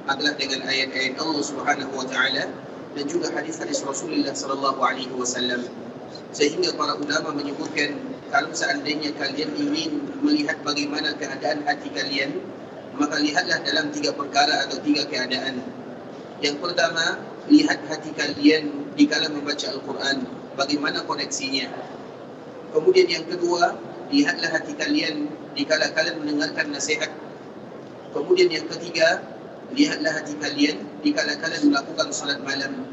adalah dengan ayat-ayat Allah Subhanahu wa taala dan juga hadis-hadis Rasulullah sallallahu alaihi wasallam. Sehingga para ulama menyebutkan, kalau seandainya kalian ingin melihat bagaimana keadaan hati kalian, maka lihatlah dalam 3 perkara atau 3 keadaan. Yang pertama, lihat hati kalian dikala membaca Al-Quran, bagaimana koneksinya. Kemudian yang kedua, lihatlah hati kalian dikala kalian mendengarkan nasihat. Kemudian yang ketiga, lihatlah hati kalian dikala kalian melakukan salat malam.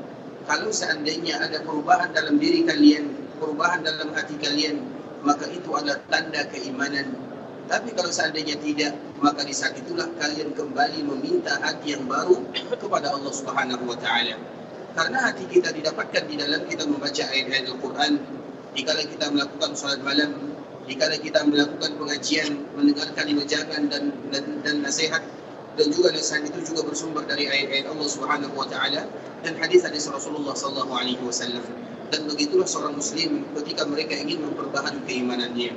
Kalau seandainya ada perubahan dalam diri kalian, perubahan dalam hati kalian, maka itu adalah tanda keimanan. Tapi kalau seandainya tidak, maka di saat itulah kalian kembali meminta hati yang baru kepada Allah Subhanahu wa taala. Karena hati kita didapatkan di dalam kita membaca ayat-ayat Al-Quran, dikala kita melakukan salat malam, dikala kita melakukan pengajian, mendengarkan wejangan dan nasihat. Dan juga nasihat itu juga bersumber dari ayat-ayat Allah Subhanahu wa taala dan hadis-hadis Rasulullah sallallahu alaihi wasallam. Dan begitulah seorang muslim ketika mereka ingin memperbaharui keimanannya.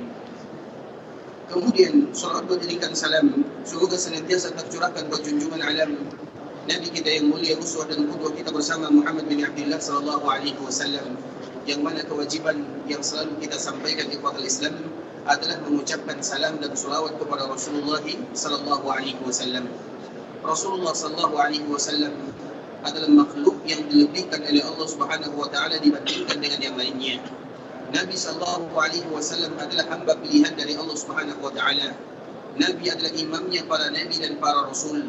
Kemudian salawat berikan salam semoga senantiasa tercurahkan ke junjungan alam Nabi kita yang mulia, uswah dan qudwah kita bersama Muhammad bin Abdullah sallallahu alaihi wasallam, yang mana kewajiban yang selalu kita sampaikan di kepada Islam adalah mengucapkan salam dan salawat kepada Rasulullah sallallahu alaihi wasallam. Rasulullah sallallahu alaihi wasallam adalah makhluk yang dilebihkan oleh Allah Subhanahu wa taala dibandingkan dengan yang lainnya. Nabi sallallahu alaihi wasallam adalah hamba pilihan dari Allah Subhanahu wa taala. Nabi adalah imamnya para nabi dan para rasul.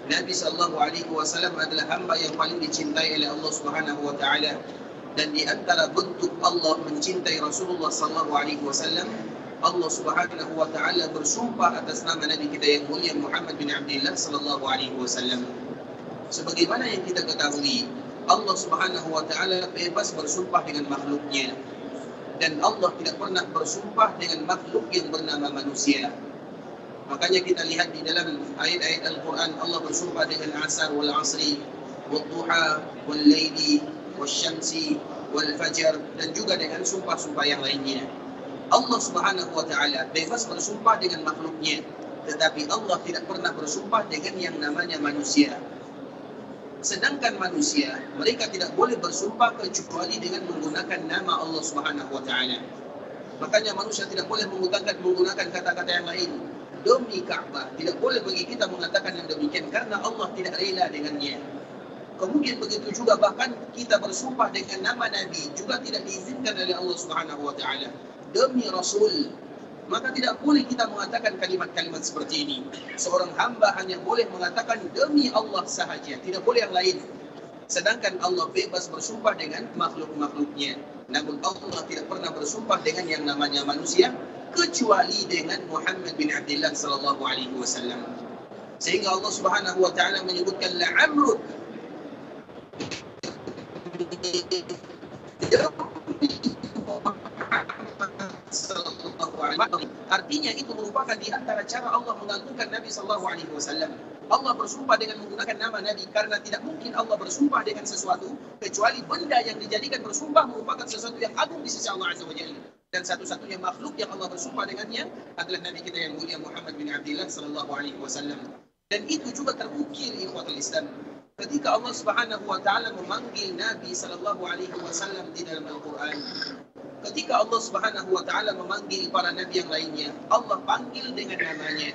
Nabi sallallahu alaihi wasallam adalah hamba yang paling dicintai oleh Allah Subhanahu wa taala. Dan di antara bentuk Allah mencintai Rasulullah sallallahu alaihi wasallam, Allah Subhanahu wa taala bersumpah atas nama Nabi kita yang mulia Muhammad bin Abdullah sallallahu alaihi wasallam. Sebagaimana yang kita ketahui, Allah Subhanahu wa taala bebas bersumpah dengan makhluknya. Dan Allah tidak pernah bersumpah dengan makhluk yang bernama manusia. Makanya kita lihat di dalam ayat-ayat Al-Quran, Allah bersumpah dengan asar wal asri, wal duha, wal layli, wal syamsi, wal fajar, dan juga dengan sumpah-sumpah yang lainnya. Allah Subhanahu wa taala bebas bersumpah dengan makhluknya, tetapi Allah tidak pernah bersumpah dengan yang namanya manusia. Sedangkan manusia, mereka tidak boleh bersumpah kecuali dengan menggunakan nama Allah Subhanahu wa taala. Makanya manusia tidak boleh menggunakan kata-kata yang lain. Demi Ka'bah, tidak boleh bagi kita mengatakan yang demikian karena Allah tidak rela dengannya. Kemudian begitu juga bahkan kita bersumpah dengan nama Nabi juga tidak diizinkan oleh Allah Subhanahu wa taala. Demi Rasul, maka tidak boleh kita mengatakan kalimat-kalimat seperti ini. Seorang hamba hanya boleh mengatakan demi Allah sahaja, tidak boleh yang lain. Sedangkan Allah bebas bersumpah dengan makhluk-makhluknya. Namun Allah tidak pernah bersumpah dengan yang namanya manusia kecuali dengan Muhammad bin Abdullah sallallahu alaihi wasallam. Sehingga Allah Subhanahu wa taala menyebutkan la'amruk. Artinya itu merupakan di antara cara Allah mengagungkan Nabi sallallahu alaihi wasallam. Allah bersumpah dengan menggunakan nama Nabi karena tidak mungkin Allah bersumpah dengan sesuatu kecuali benda yang dijadikan bersumpah merupakan sesuatu yang agung di sisi Allah Azza wa Jalla. Dan satu-satunya makhluk yang Allah bersumpah dengannya adalah Nabi kita yang mulia Muhammad bin Abdullah sallallahu alaihi wasallam. Dan itu juga terukir ikhwatul Islam. Ketika Allah Subhanahu wa taala memanggil Nabi sallallahu alaihi wasallam di dalam Al-Qur'an, ketika Allah Subhanahu wa taala memanggil para nabi yang lainnya, Allah panggil dengan namanya.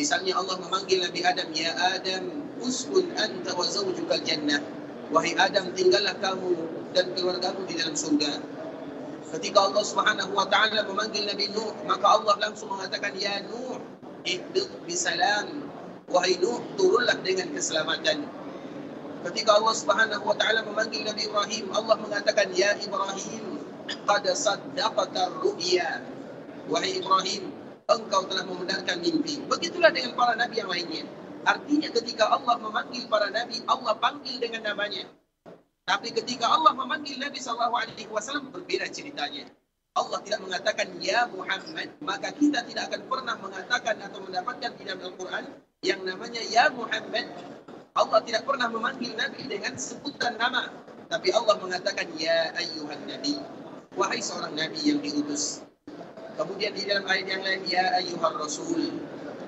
Misalnya Allah memanggil Nabi Adam, ya Adam, uskun anta wa zawjukal jannah. Wahai Adam, tinggallah kamu dan keluargamu di dalam surga. Ketika Allah Subhanahu wa taala memanggil Nabi Nuh, maka Allah langsung mengatakan, ya Nuh, ihbit bisalam. Wahai Nuh, turunlah dengan keselamatan. Ketika Allah Subhanahu wa taala memanggil Nabi Ibrahim, Allah mengatakan, ya Ibrahim, qad saddaqta ru'ya. Wahai Ibrahim, engkau telah membenarkan mimpi. Begitulah dengan para nabi yang lainnya. Artinya ketika Allah memanggil para nabi, Allah panggil dengan namanya. Tapi ketika Allah memanggil Nabi sallallahu alaihi wasallam, berbeda ceritanya. Allah tidak mengatakan ya Muhammad, maka kita tidak akan pernah mengatakan atau mendapatkan di dalam Al-Quran yang namanya ya Muhammad. Allah tidak pernah memanggil Nabi dengan sebutan nama, tapi Allah mengatakan ya ayyuhan nabi, wahai seorang nabi yang diutus. Kemudian di dalam ayat yang lain, ya ayyuhar rasul,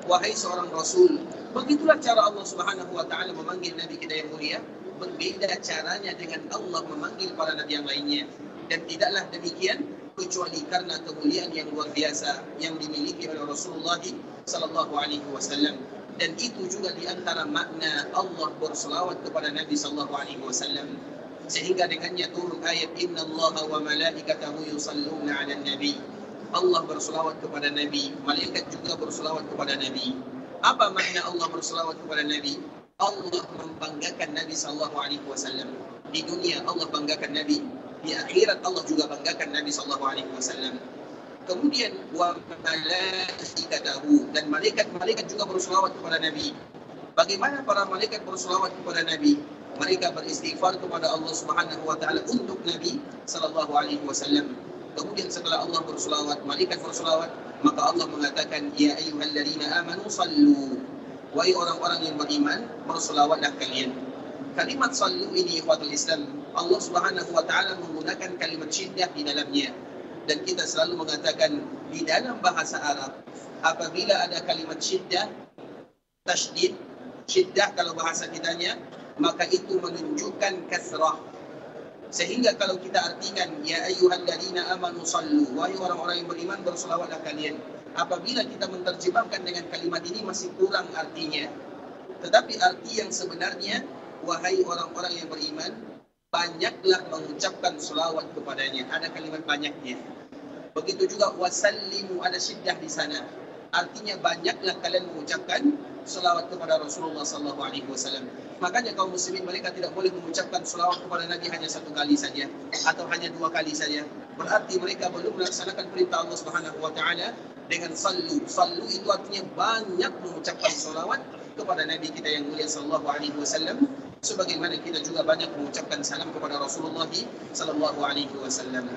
wahai seorang rasul. Begitulah cara Allah Subhanahu wa taala memanggil nabi kita yang mulia. Berbeda caranya dengan Allah memanggil para nabi yang lainnya, dan tidaklah demikian kecuali karena kemuliaan yang luar biasa yang dimiliki oleh Rasulullah sallallahu alaihi wasallam. Dan itu juga di antara makna Allah berselawat kepada Nabi sallallahu alaihi wasallam, sehingga dengannya turun ayat innallaha wa malaikatahu yusalluna 'alan nabi. Allah berselawat kepada Nabi, malaikat juga berselawat kepada Nabi. Apa makna Allah berselawat kepada Nabi? Allah membanggakan Nabi sallallahu alaihi wasallam. Di dunia Allah banggakan Nabi, di akhirat Allah juga banggakan Nabi sallallahu alaihi wasallam. Kemudian wa malaikatahu, dan malaikat juga berselawat kepada Nabi. Bagaimana para malaikat berselawat kepada Nabi? Mereka beristighfar kepada Allah Subhanahu wa taala untuk Nabi sallallahu alaihi wasallam. Kemudian setelah Allah berselawat, malaikat berselawat, maka Allah mengatakan ya ayyuhalladzina amanu sallu. Wahai orang-orang yang beriman, berselawatlah kalian. Kalimat sallu ini ikhwatul Islam, Allah Subhanahu wa taala menggunakan kalimat syiddah di dalamnya. Dan kita selalu mengatakan di dalam bahasa Arab, apabila ada kalimat syiddah, tasydid, syiddah kalau bahasa kitanya, maka itu menunjukkan kasrah. Sehingga kalau kita artikan ya ayyuhalladzina amanu sallu, wahai orang-orang yang beriman, berselawatlah kalian. Apabila kita menerjemahkan dengan kalimat ini masih kurang artinya. Tetapi arti yang sebenarnya, wahai orang-orang yang beriman, banyaklah mengucapkan selawat kepadanya. Ada kalimat banyaknya. Begitu juga wasallimu, ada syiddah di sana. Artinya banyaklah kalian mengucapkan selawat kepada Rasulullah sallallahu alaihi wasallam. Makanya kaum muslimin mereka tidak boleh mengucapkan selawat kepada Nabi hanya satu kali saja atau hanya dua kali saja. Berarti mereka belum melaksanakan perintah Allah Subhanahu wa taala dengan sallu. Sallu itu artinya banyak mengucapkan selawat kepada Nabi kita yang mulia sallallahu alaihi wasallam, sebagaimana kita juga banyak mengucapkan salam kepada Rasulullah sallallahu alaihi wasallam.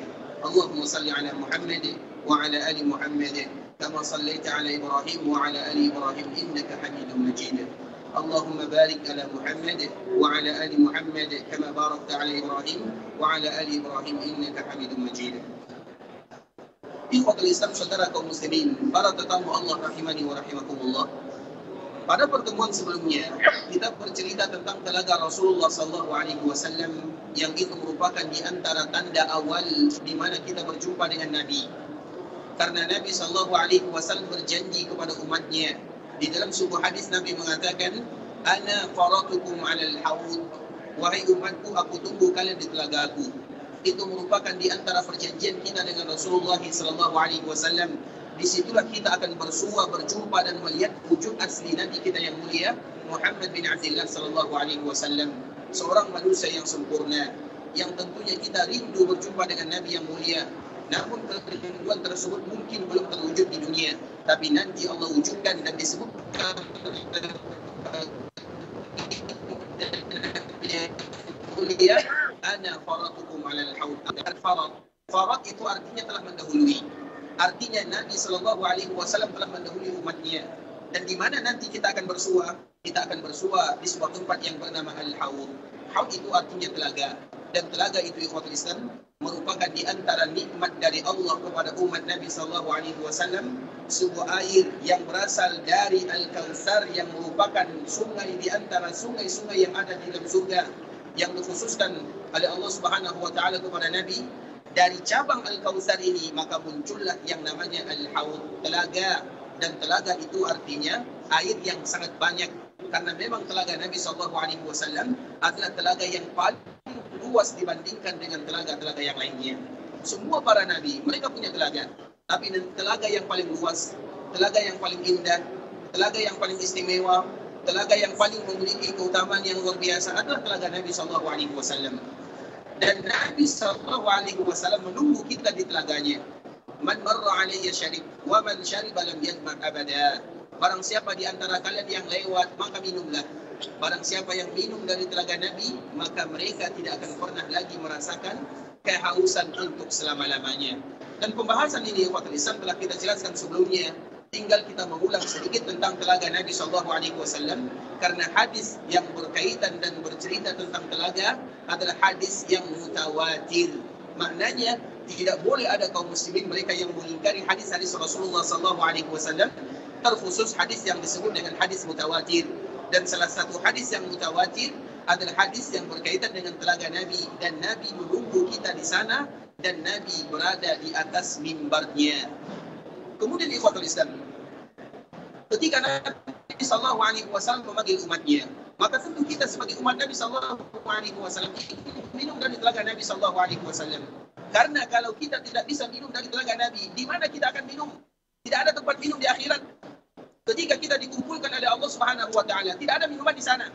Allahumma salli ala Muhammad wa ala ali Muhammad kama sallaita ala Ibrahim wa ala ali Ibrahim innaka Hamidum Majid. Allahumma barik ala Muhammad wa ala ali Muhammad kama barakta ala Ibrahim wa ala ali Ibrahim innaka Hamidum Majid. Ikhwatul Islam, saudara kaum muslimin, para tetamu Allah rahimani wa rahimakumullah. Pada pertemuan sebelumnya kita bercerita tentang telaga Rasulullah sallallahu alaihi wasallam yang itu merupakan di antara tanda awal di mana kita berjumpa dengan Nabi. Karena Nabi sallallahu alaihi wasallam berjanji kepada umatnya. Di dalam sebuah hadis Nabi mengatakan, "Ana faratukum 'alal haud." Wahai umatku, aku tunggu kalian di telagaku. Itu merupakan di antara perjanjian kita dengan Rasulullah sallallahu alaihi wasallam. Disitulah kita akan bersua, berjumpa dan melihat wujud asli Nabi kita yang mulia Muhammad bin Abdullah sallallahu alaihi wasallam, seorang manusia yang sempurna, yang tentunya kita rindu berjumpa dengan Nabi yang mulia. Namun kerinduan tersebut mungkin belum terwujud di dunia, tapi nanti Allah wujudkan dan disebutkan mulia, ana faratukum 'alal haud. Farat itu artinya telah mendahului. Artinya Nabi sallallahu alaihi wasallam telah mendahului umatnya. Dan di mana nanti kita akan bersua? Kita akan bersua di sebuah tempat yang bernama Al-Haud. Haud itu artinya telaga. Dan telaga itu ikhwatul Islam merupakan di antara nikmat dari Allah kepada umat Nabi sallallahu alaihi wasallam, sebuah air yang berasal dari Al-Kautsar yang merupakan sungai di antara sungai-sungai yang ada di dalam surga yang dikhususkan oleh Allah Subhanahu wa taala kepada Nabi. Dari cabang Al-Kautsar ini maka muncullah yang namanya Al-Haud, telaga. Dan telaga itu artinya air yang sangat banyak, karena memang telaga Nabi SAW adalah telaga yang paling luas dibandingkan dengan telaga-telaga yang lainnya. Semua para nabi mereka punya telaga, tapi telaga yang paling luas, telaga yang paling indah, telaga yang paling istimewa, telaga yang paling memiliki keutamaan yang luar biasa adalah telaga Nabi SAW. Dan Nabi SAW menunggu kita di telaganya. Man marra alayya syarib wa man syariba lam yadman abada. Barang siapa di antara kalian yang lewat, maka minumlah. Barang siapa yang minum dari telaga Nabi, maka mereka tidak akan pernah lagi merasakan kehausan untuk selama-lamanya. Dan pembahasan ini ikhwatul Islam telah kita jelaskan sebelumnya. Tinggal kita mengulang sedikit tentang telaga Nabi SAW, karena hadis yang berkaitan dan bercerita tentang telaga adalah hadis yang mutawatir. Maknanya tidak boleh ada kaum muslimin mereka yang mengingkari hadis-hadis Rasulullah SAW terkhusus hadis yang disebut dengan hadis mutawatir. Dan salah satu hadis yang mutawatir adalah hadis yang berkaitan dengan telaga Nabi, dan Nabi menunggu kita di sana dan Nabi berada di atas mimbarnya. Kemudian ikhwatul Islam, ketika Nabi sallallahu alaihi wasallam memanggil umatnya, maka tentu kita sebagai umat Nabi sallallahu alaihi wasallam minum dari telaga Nabi sallallahu alaihi wasallam. Karena kalau kita tidak bisa minum dari telaga Nabi, di mana kita akan minum? Tidak ada tempat minum di akhirat. Ketika kita dikumpulkan oleh Allah Subhanahu wa taala, tidak ada minuman di sana.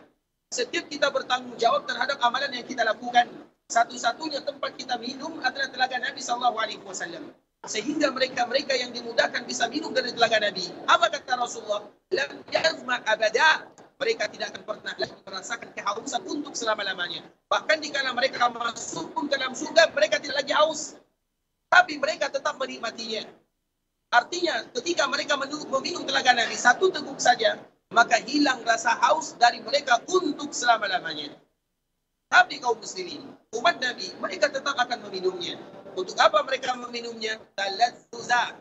Setiap kita bertanggung jawab terhadap amalan yang kita lakukan. Satu-satunya tempat kita minum adalah telaga Nabi sallallahu alaihi wasallam. Sehingga mereka-mereka yang dimudahkan bisa minum dari telaga Nabi. Apa kata Rasulullah? Lam yazma abada. Mereka tidak akan pernah lagi merasakan kehausan untuk selama-lamanya. Bahkan jika mereka masuk pun ke dalam surga, mereka tidak lagi haus. Tapi mereka tetap menikmatinya. Artinya, ketika mereka meminum telaga Nabi satu teguk saja, maka hilang rasa haus dari mereka untuk selama-lamanya. Tapi kaum muslimin, umat Nabi, mereka tetap akan meminumnya. Untuk apa mereka meminumnya? Taladzuza.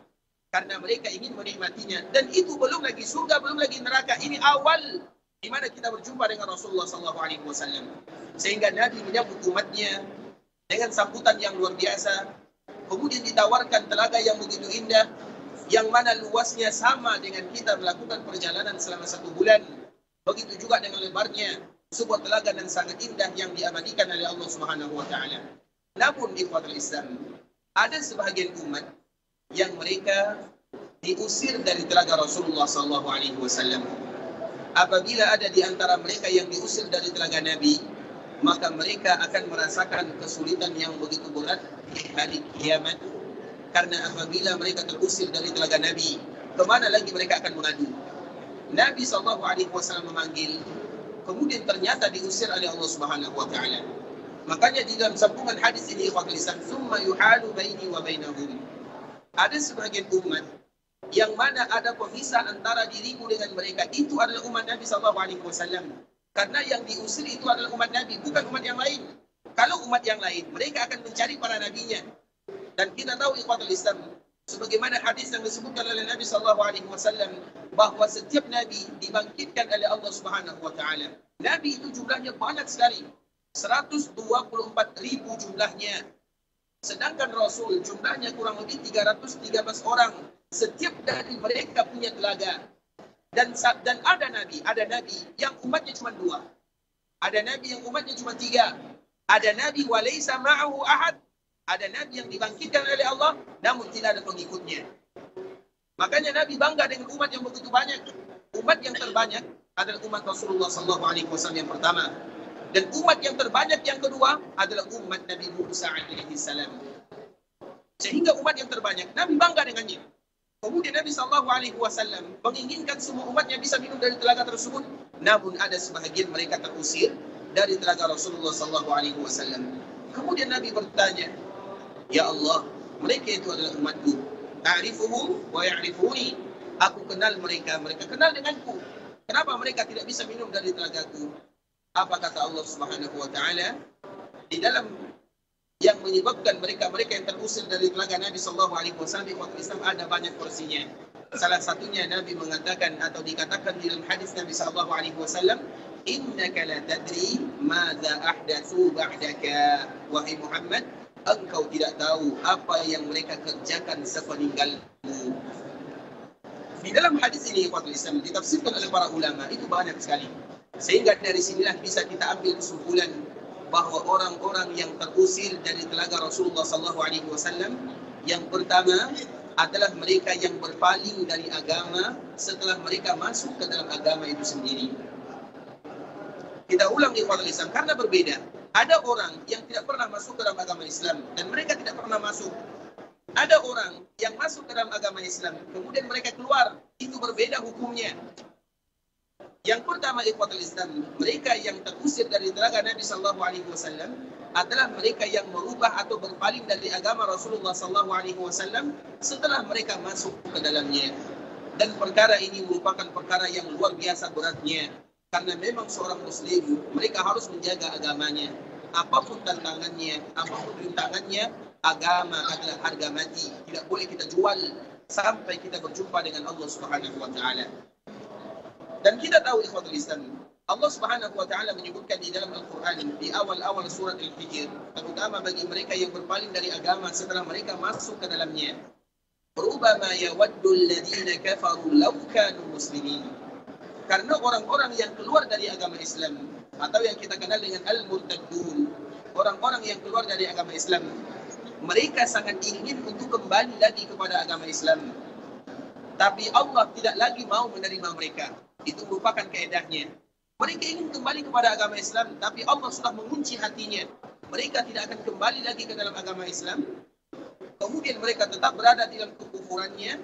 Karena mereka ingin menikmatinya. Dan itu belum lagi surga, belum lagi neraka. Ini awal di mana kita berjumpa dengan Rasulullah SAW. Sehingga Nabi menyambut umatnya dengan sambutan yang luar biasa. Kemudian ditawarkan telaga yang begitu indah, yang mana luasnya sama dengan kita melakukan perjalanan selama 1 bulan. Begitu juga dengan lebarnya, sebuah telaga dan sangat indah yang diabadikan oleh Allah Subhanahu wa taala. Namun di ikhwatul Islam, ada sebahagian umat yang mereka diusir dari telaga Rasulullah SAW. Apabila ada di antara mereka yang diusir dari telaga Nabi, maka mereka akan merasakan kesulitan yang begitu berat di hari kiamat. Karena apabila mereka terusir dari telaga Nabi, kemana lagi mereka akan mengadu? Nabi SAW memanggil, kemudian ternyata diusir oleh Allah Subhanahu wa taala. Makanya di dalam sambungan hadis ini, ikhwatul Islam, "Tsumma yuhalu baini wa bainahum." Ada sebagian umat yang mana ada pemisah antara diriku dengan mereka. Itu adalah umat Nabi SAW. Karena yang diusir itu adalah umat Nabi, bukan umat yang lain. Kalau umat yang lain, mereka akan mencari para nabinya. Dan kita tahu ikhwatul Islam, sebagaimana hadis yang disebutkan oleh Nabi SAW, bahwa setiap Nabi dibangkitkan oleh Allah Subhanahu wa taala. Nabi itu jumlahnya banyak sekali. 124.000 jumlahnya. Sedangkan Rasul jumlahnya kurang lebih 313 orang. Setiap dari mereka punya telaga. Dan ada Nabi yang umatnya cuma 2. Ada Nabi yang umatnya cuma 3. Ada Nabi walaysa ma'ahu ahad. Ada Nabi yang dibangkitkan oleh Allah, namun tidak ada pengikutnya. Makanya Nabi bangga dengan umat yang begitu banyak. Umat yang terbanyak adalah umat Rasulullah SAW yang pertama. Dan umat yang terbanyak yang kedua adalah umat Nabi Musa alaihissalam. Sehingga umat yang terbanyak, Nabi bangga dengannya. Kemudian Nabi SAW menginginkan semua umatnya bisa minum dari telaga tersebut. Namun ada sebahagian mereka terusir dari telaga Rasulullah SAW. Kemudian Nabi bertanya, "Ya Allah, mereka itu adalah umatku. A'rifuhum wa ya'rifuni." Aku kenal mereka, mereka kenal denganku. Kenapa mereka tidak bisa minum dari telagaku? Apa kata Allah Subhanahu wa taala? Di dalam yang menyebabkan mereka-mereka yang terusir dari telaga Nabi sallallahu alaihi wasallam waktu Islam ada banyak porsinya. Salah satunya Nabi mengatakan atau dikatakan di dalam hadis Nabi sallallahu alaihi wasallam, "Innaka la tadri madza ahdatsu ba'daka." Wahai Muhammad, engkau tidak tahu apa yang mereka kerjakan sepeninggalmu. Di dalam hadis ini waktu Islam ditafsirkan oleh para ulama itu banyak sekali. Sehingga dari sinilah bisa kita ambil kesimpulan bahwa orang-orang yang terusir dari telaga Rasulullah SAW yang pertama adalah mereka yang berpaling dari agama setelah mereka masuk ke dalam agama itu sendiri. Kita ulang ikhwatul Islam karena berbeda. Ada orang yang tidak pernah masuk ke dalam agama Islam dan mereka tidak pernah masuk. Ada orang yang masuk ke dalam agama Islam kemudian mereka keluar. Itu berbeda hukumnya. Yang pertama ikhwatul Islam, mereka yang terusir dari telaga Nabi sallallahu alaihi wasallam adalah mereka yang merubah atau berpaling dari agama Rasulullah sallallahu alaihi wasallam setelah mereka masuk ke dalamnya. Dan perkara ini merupakan perkara yang luar biasa beratnya karena memang seorang muslim mereka harus menjaga agamanya. Apapun tantangannya, apapun rintangannya, agama adalah harga mati. Tidak boleh kita jual. sampai kita berjumpa dengan Allah Subhanahu wa taala. Dan kita tahu ikhwatul Islam, Allah Subhanahu wa taala menyebutkan di dalam Al-Qur'an di awal-awal surat Al-Hijr, terutama bagi mereka yang berpaling dari agama setelah mereka masuk ke dalamnya. Rubama yawaddu alladhina kafaru law kanu muslimin. Karena orang-orang yang keluar dari agama Islam atau yang kita kenal dengan al-murtaddun, orang-orang yang keluar dari agama Islam, mereka sangat ingin untuk kembali lagi kepada agama Islam. Tapi Allah tidak lagi mau menerima mereka. Itu merupakan kaedahnya. Mereka ingin kembali kepada agama Islam, tapi Allah sudah mengunci hatinya. Mereka tidak akan kembali lagi ke dalam agama Islam. Kemudian mereka tetap berada di dalam kekufurannya.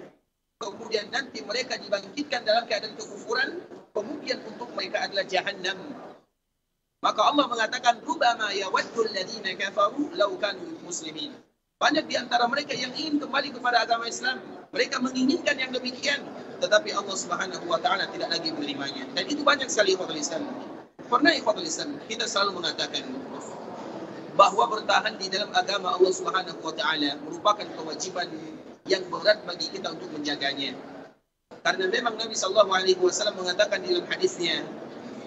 Kemudian nanti mereka dibangkitkan dalam keadaan kekufuran. Kemudian untuk mereka adalah jahannam. Maka Allah mengatakan, Rubama yawaddul ladhina kafaru law kanu muslimin. Banyak di antara mereka yang ingin kembali kepada agama Islam. Mereka menginginkan yang demikian. Tetapi Allah Subhanahu wa ta'ala tidak lagi menerimanya. Dan itu banyak sekali ikhwatul Islam. Pernah ikhwatul Islam, kita selalu mengatakan bahwa bertahan di dalam agama Allah Subhanahu wa ta'ala merupakan kewajiban yang berat bagi kita untuk menjaganya. Karena memang Nabi SAW mengatakan di dalam hadisnya,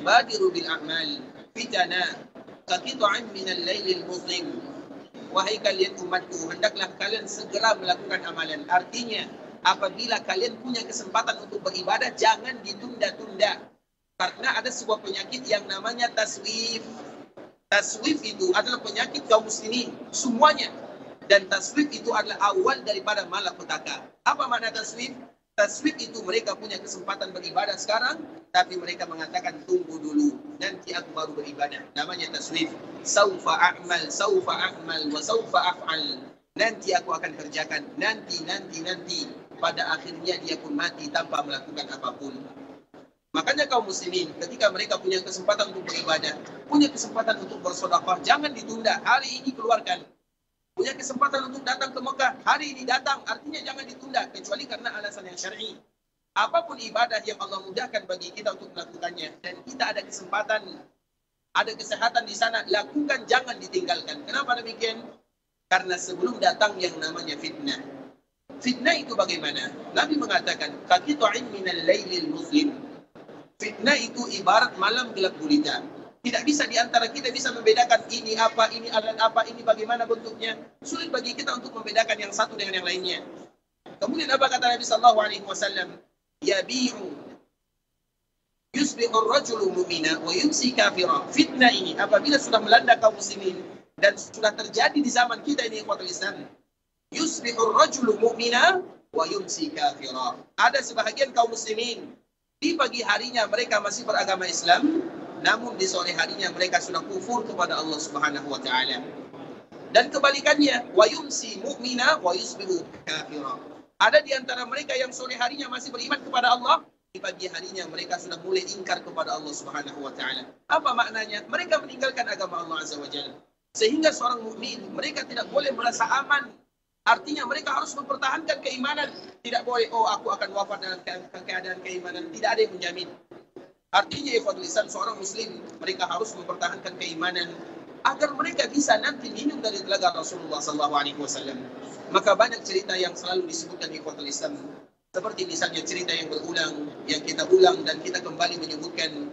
Badiru bil a'mal fitana kaqita'in minal laylil muzlim. Wahai kalian umatku, hendaklah kalian segera melakukan amalan. Artinya, apabila kalian punya kesempatan untuk beribadah, jangan ditunda-tunda. Karena ada sebuah penyakit yang namanya taswif. Taswif itu adalah penyakit kaum muslimin, semuanya. Dan taswif itu adalah awal daripada malapetaka. Apa makna taswif? Taswif itu mereka punya kesempatan beribadah sekarang, tapi mereka mengatakan tunggu dulu, nanti aku baru beribadah. Namanya taswif. Saufa a'mal, wa saufa af'al. Nanti aku akan kerjakan, nanti. Pada akhirnya dia pun mati tanpa melakukan apapun. Makanya kaum muslimin, ketika mereka punya kesempatan untuk beribadah, punya kesempatan untuk bersedekah, jangan ditunda. Hari ini keluarkan. Punya kesempatan untuk datang ke Mekah, hari ini datang, artinya jangan ditunda, kecuali karena alasan yang syar'i. Apapun ibadah yang Allah mudahkan bagi kita untuk melakukannya, dan kita ada kesempatan, ada kesehatan di sana, lakukan, jangan ditinggalkan. Kenapa demikian? Karena sebelum datang yang namanya fitnah. Fitnah itu bagaimana? Nabi mengatakan, Qaqita'in minal laylil muslim. Fitnah itu ibarat malam gelap gulita. Tidak bisa di antara kita bisa membedakan ini apa, ini alat apa, ini bagaimana bentuknya. Sulit bagi kita untuk membedakan yang satu dengan yang lainnya. Kemudian apa kata Nabi sallallahu alaihi wasallam? Yabi'u yusbihur rajulu mu'mina wa yumsi kafira. Fitnah ini apabila sudah melanda kaum muslimin dan sudah terjadi di zaman kita ini ikhwatul Islam. Yusbihur rajulu mu'mina wa yumsi kafira. Ada sebahagian kaum muslimin di pagi harinya mereka masih beragama Islam, namun di sore harinya mereka sudah kufur kepada Allah Subhanahu wa taala. Dan kebalikannya, wa yumsi mu'mina wa yusbihu kafira. Ada di antara mereka yang sore harinya masih beriman kepada Allah, di pagi harinya mereka sudah mulai ingkar kepada Allah Subhanahu wa taala. Apa maknanya? Mereka meninggalkan agama Allah Azza wa Jalla. Sehingga seorang mukmin mereka tidak boleh merasa aman. Artinya mereka harus mempertahankan keimanan. Tidak boleh, aku akan wafat dalam keadaan keimanan. Tidak ada yang menjamin. Artinya ikhwatul Islam, seorang muslim mereka harus mempertahankan keimanan agar mereka bisa nanti minum dari telaga Rasulullah SAW. Maka banyak cerita yang selalu disebutkan ikhwatul Islam, seperti misalnya cerita yang berulang, yang kita ulang dan kita kembali menyebutkan,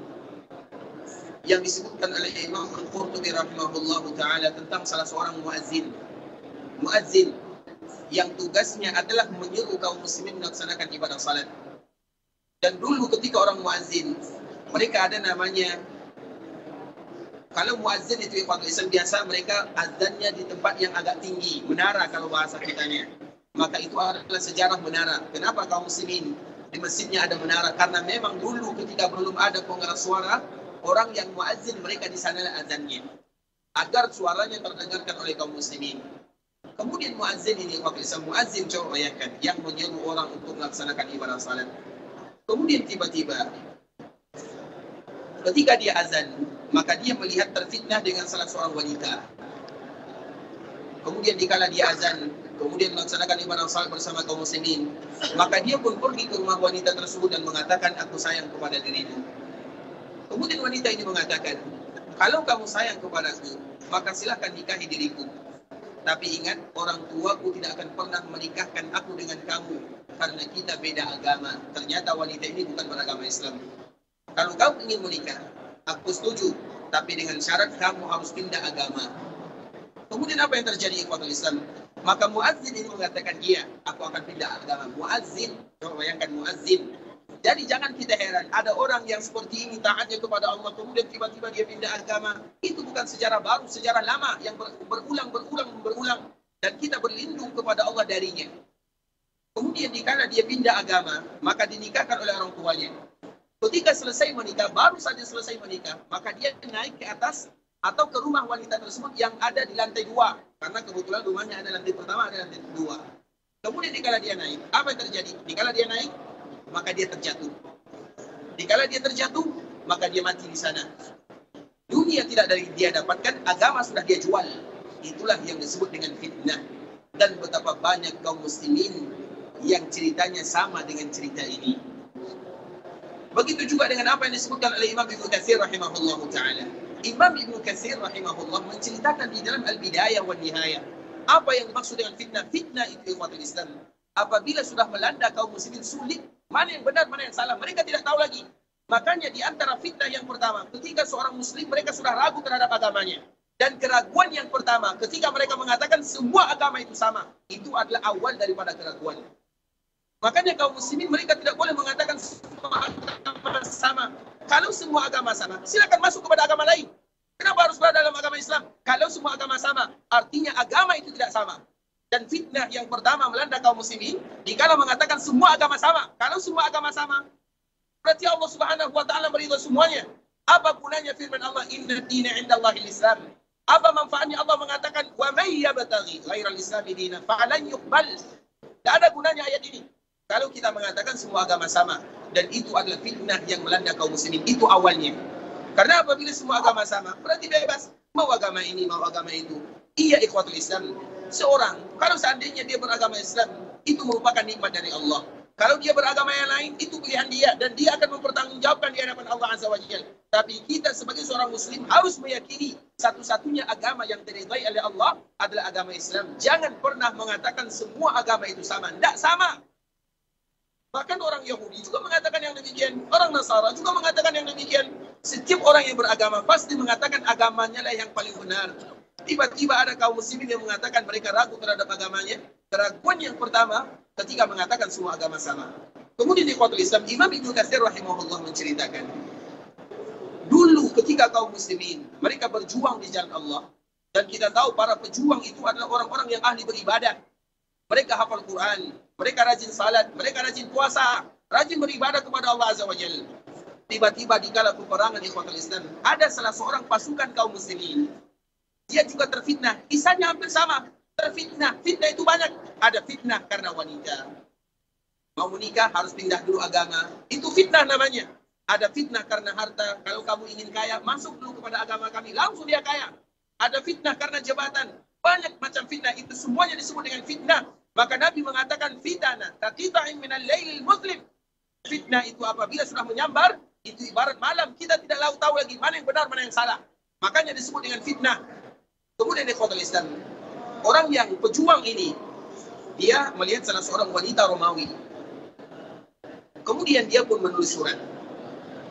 yang disebutkan oleh Imam Al-Qurtubi rahimahullahu ta'ala tentang salah seorang muazzin yang tugasnya adalah menyuruh kaum muslimin melaksanakan ibadah salat. Dan dulu ketika orang muazzin, mereka ada namanya, kalau muazzin itu ikhwatul Islam biasa mereka azannya di tempat yang agak tinggi, menara kalau bahasa kitanya. Maka itu adalah sejarah menara. Kenapa kaum muslimin di masjidnya ada menara? Karena memang dulu ketika belum ada penggeras suara, orang yang muazzin mereka di sana azannya, agar suaranya terdengarkan oleh kaum muslimin. Kemudian muazzin ini ikhwatul Islam, muazzin coba bayangkan, yang menyuruh orang untuk melaksanakan ibadah salat. Kemudian tiba-tiba ketika dia azan, maka dia melihat terfitnah dengan salah seorang wanita. Kemudian dikala dia azan, kemudian melaksanakan ibadah salat bersama kaum muslimin, maka dia pun pergi ke rumah wanita tersebut dan mengatakan, aku sayang kepada dirimu. Kemudian wanita ini mengatakan, kalau kamu sayang kepadaku, maka silakan nikahi diriku. Tapi ingat, orang tuaku tidak akan pernah menikahkan aku dengan kamu. karena kita beda agama. Ternyata wanita ini bukan beragama Islam. Kalau kau ingin menikah, aku setuju, tapi dengan syarat kamu harus pindah agama. Kemudian apa yang terjadi ikhwatul Islam? Maka muazzin ini mengatakan, iya, aku akan pindah agama. Muazzin, coba bayangkan muazzin. Jadi jangan kita heran, ada orang yang seperti ini taatnya kepada Allah, kemudian tiba-tiba dia pindah agama. Itu bukan sejarah baru, sejarah lama yang berulang. Dan kita berlindung kepada Allah darinya. Kemudian dikala dia pindah agama, maka dinikahkan oleh orang tuanya. Ketika selesai menikah, baru saja selesai menikah, maka dia naik ke atas atau ke rumah wanita tersebut yang ada di lantai 2. Karena kebetulan rumahnya ada lantai pertama, ada lantai 2. Kemudian dikala dia naik, apa yang terjadi? Dikala dia naik, maka dia terjatuh. Dikala dia terjatuh, maka dia mati di sana. Dunia tidak dari dia dapatkan, agama sudah dia jual. Itulah yang disebut dengan fitnah. Dan betapa banyak kaum muslimin yang ceritanya sama dengan cerita ini. Begitu juga dengan apa yang disebutkan oleh Imam Ibnu Katsir rahimahullah ta'ala. Imam Ibnu Katsir rahimahullah menceritakan di dalam Al-Bidayah wa Nihayah. Apa yang dimaksud dengan fitnah? Fitnah itu ikhwatul Islam. Apabila sudah melanda kaum muslimin sulit, mana yang benar, mana yang salah, mereka tidak tahu lagi. Makanya di antara fitnah yang pertama, ketika seorang muslim mereka sudah ragu terhadap agamanya. Dan keraguan yang pertama, ketika mereka mengatakan semua agama itu sama, itu adalah awal daripada keraguan. Makanya kaum muslimin mereka tidak boleh mengatakan semua agama sama. Kalau semua agama sama, silakan masuk kepada agama lain. Kenapa harus berada dalam agama Islam? Kalau semua agama sama, artinya agama itu tidak sama. Dan fitnah yang pertama melanda kaum muslimin, dikala mengatakan semua agama sama. Kalau semua agama sama, berarti Allah Subhanahu wa taala meridhai semuanya. Apa gunanya firman Allah, inna dina indallahil Islam? Apa manfaatnya Allah mengatakan wa may yabtaghi ghairal islami dinan falan yuqbal? Tidak ada gunanya ayat ini. Kalau kita mengatakan semua agama sama, dan itu adalah fitnah yang melanda kaum muslimin, itu awalnya. Karena apabila semua agama sama, berarti bebas. Mau agama ini, mau agama itu. Iya ikhwatul Islam. Seorang, kalau seandainya dia beragama Islam, itu merupakan nikmat dari Allah. Kalau dia beragama yang lain, itu pilihan dia. Dan dia akan mempertanggungjawabkan di hadapan Allah Azza wa Jalla. Tapi kita sebagai seorang muslim harus meyakini satu-satunya agama yang diridhai oleh Allah adalah agama Islam. Jangan pernah mengatakan semua agama itu sama. Tidak sama. Bahkan orang Yahudi juga mengatakan yang demikian. Orang Nasara juga mengatakan yang demikian. Setiap orang yang beragama pasti mengatakan agamanya lah yang paling benar. Tiba-tiba ada kaum muslimin yang mengatakan mereka ragu terhadap agamanya. Keraguan yang pertama ketika mengatakan semua agama sama. Kemudian di ikhwatul Islam, Imam Ibnu Katsir rahimahullah menceritakan, dulu ketika kaum muslimin mereka berjuang di jalan Allah, dan kita tahu para pejuang itu adalah orang-orang yang ahli beribadah. Mereka hafal Quran, mereka rajin salat, mereka rajin puasa, rajin beribadah kepada Allah Azza wa Jalla. Tiba-tiba di kala peperangan di ikhwatul Islam, ada salah seorang pasukan kaum muslimin. Dia juga terfitnah, kisahnya hampir sama. Terfitnah, fitnah itu banyak. Ada fitnah karena wanita. Mau menikah harus pindah dulu agama. Itu fitnah namanya. Ada fitnah karena harta. Kalau kamu ingin kaya, masuk dulu kepada agama kami. Langsung dia kaya. Ada fitnah karena jabatan. Banyak macam fitnah. Itu semuanya disebut dengan fitnah. Maka Nabi mengatakan fitnah. Taqita'in minal lailil muslim. Fitnah itu apabila sudah menyambar, itu ibarat malam. Kita tidak tahu lagi mana yang benar, mana yang salah. Makanya disebut dengan fitnah. Kemudian ikhwatul Islam, orang yang pejuang ini, dia melihat salah seorang wanita Romawi. Kemudian dia pun menulis surat.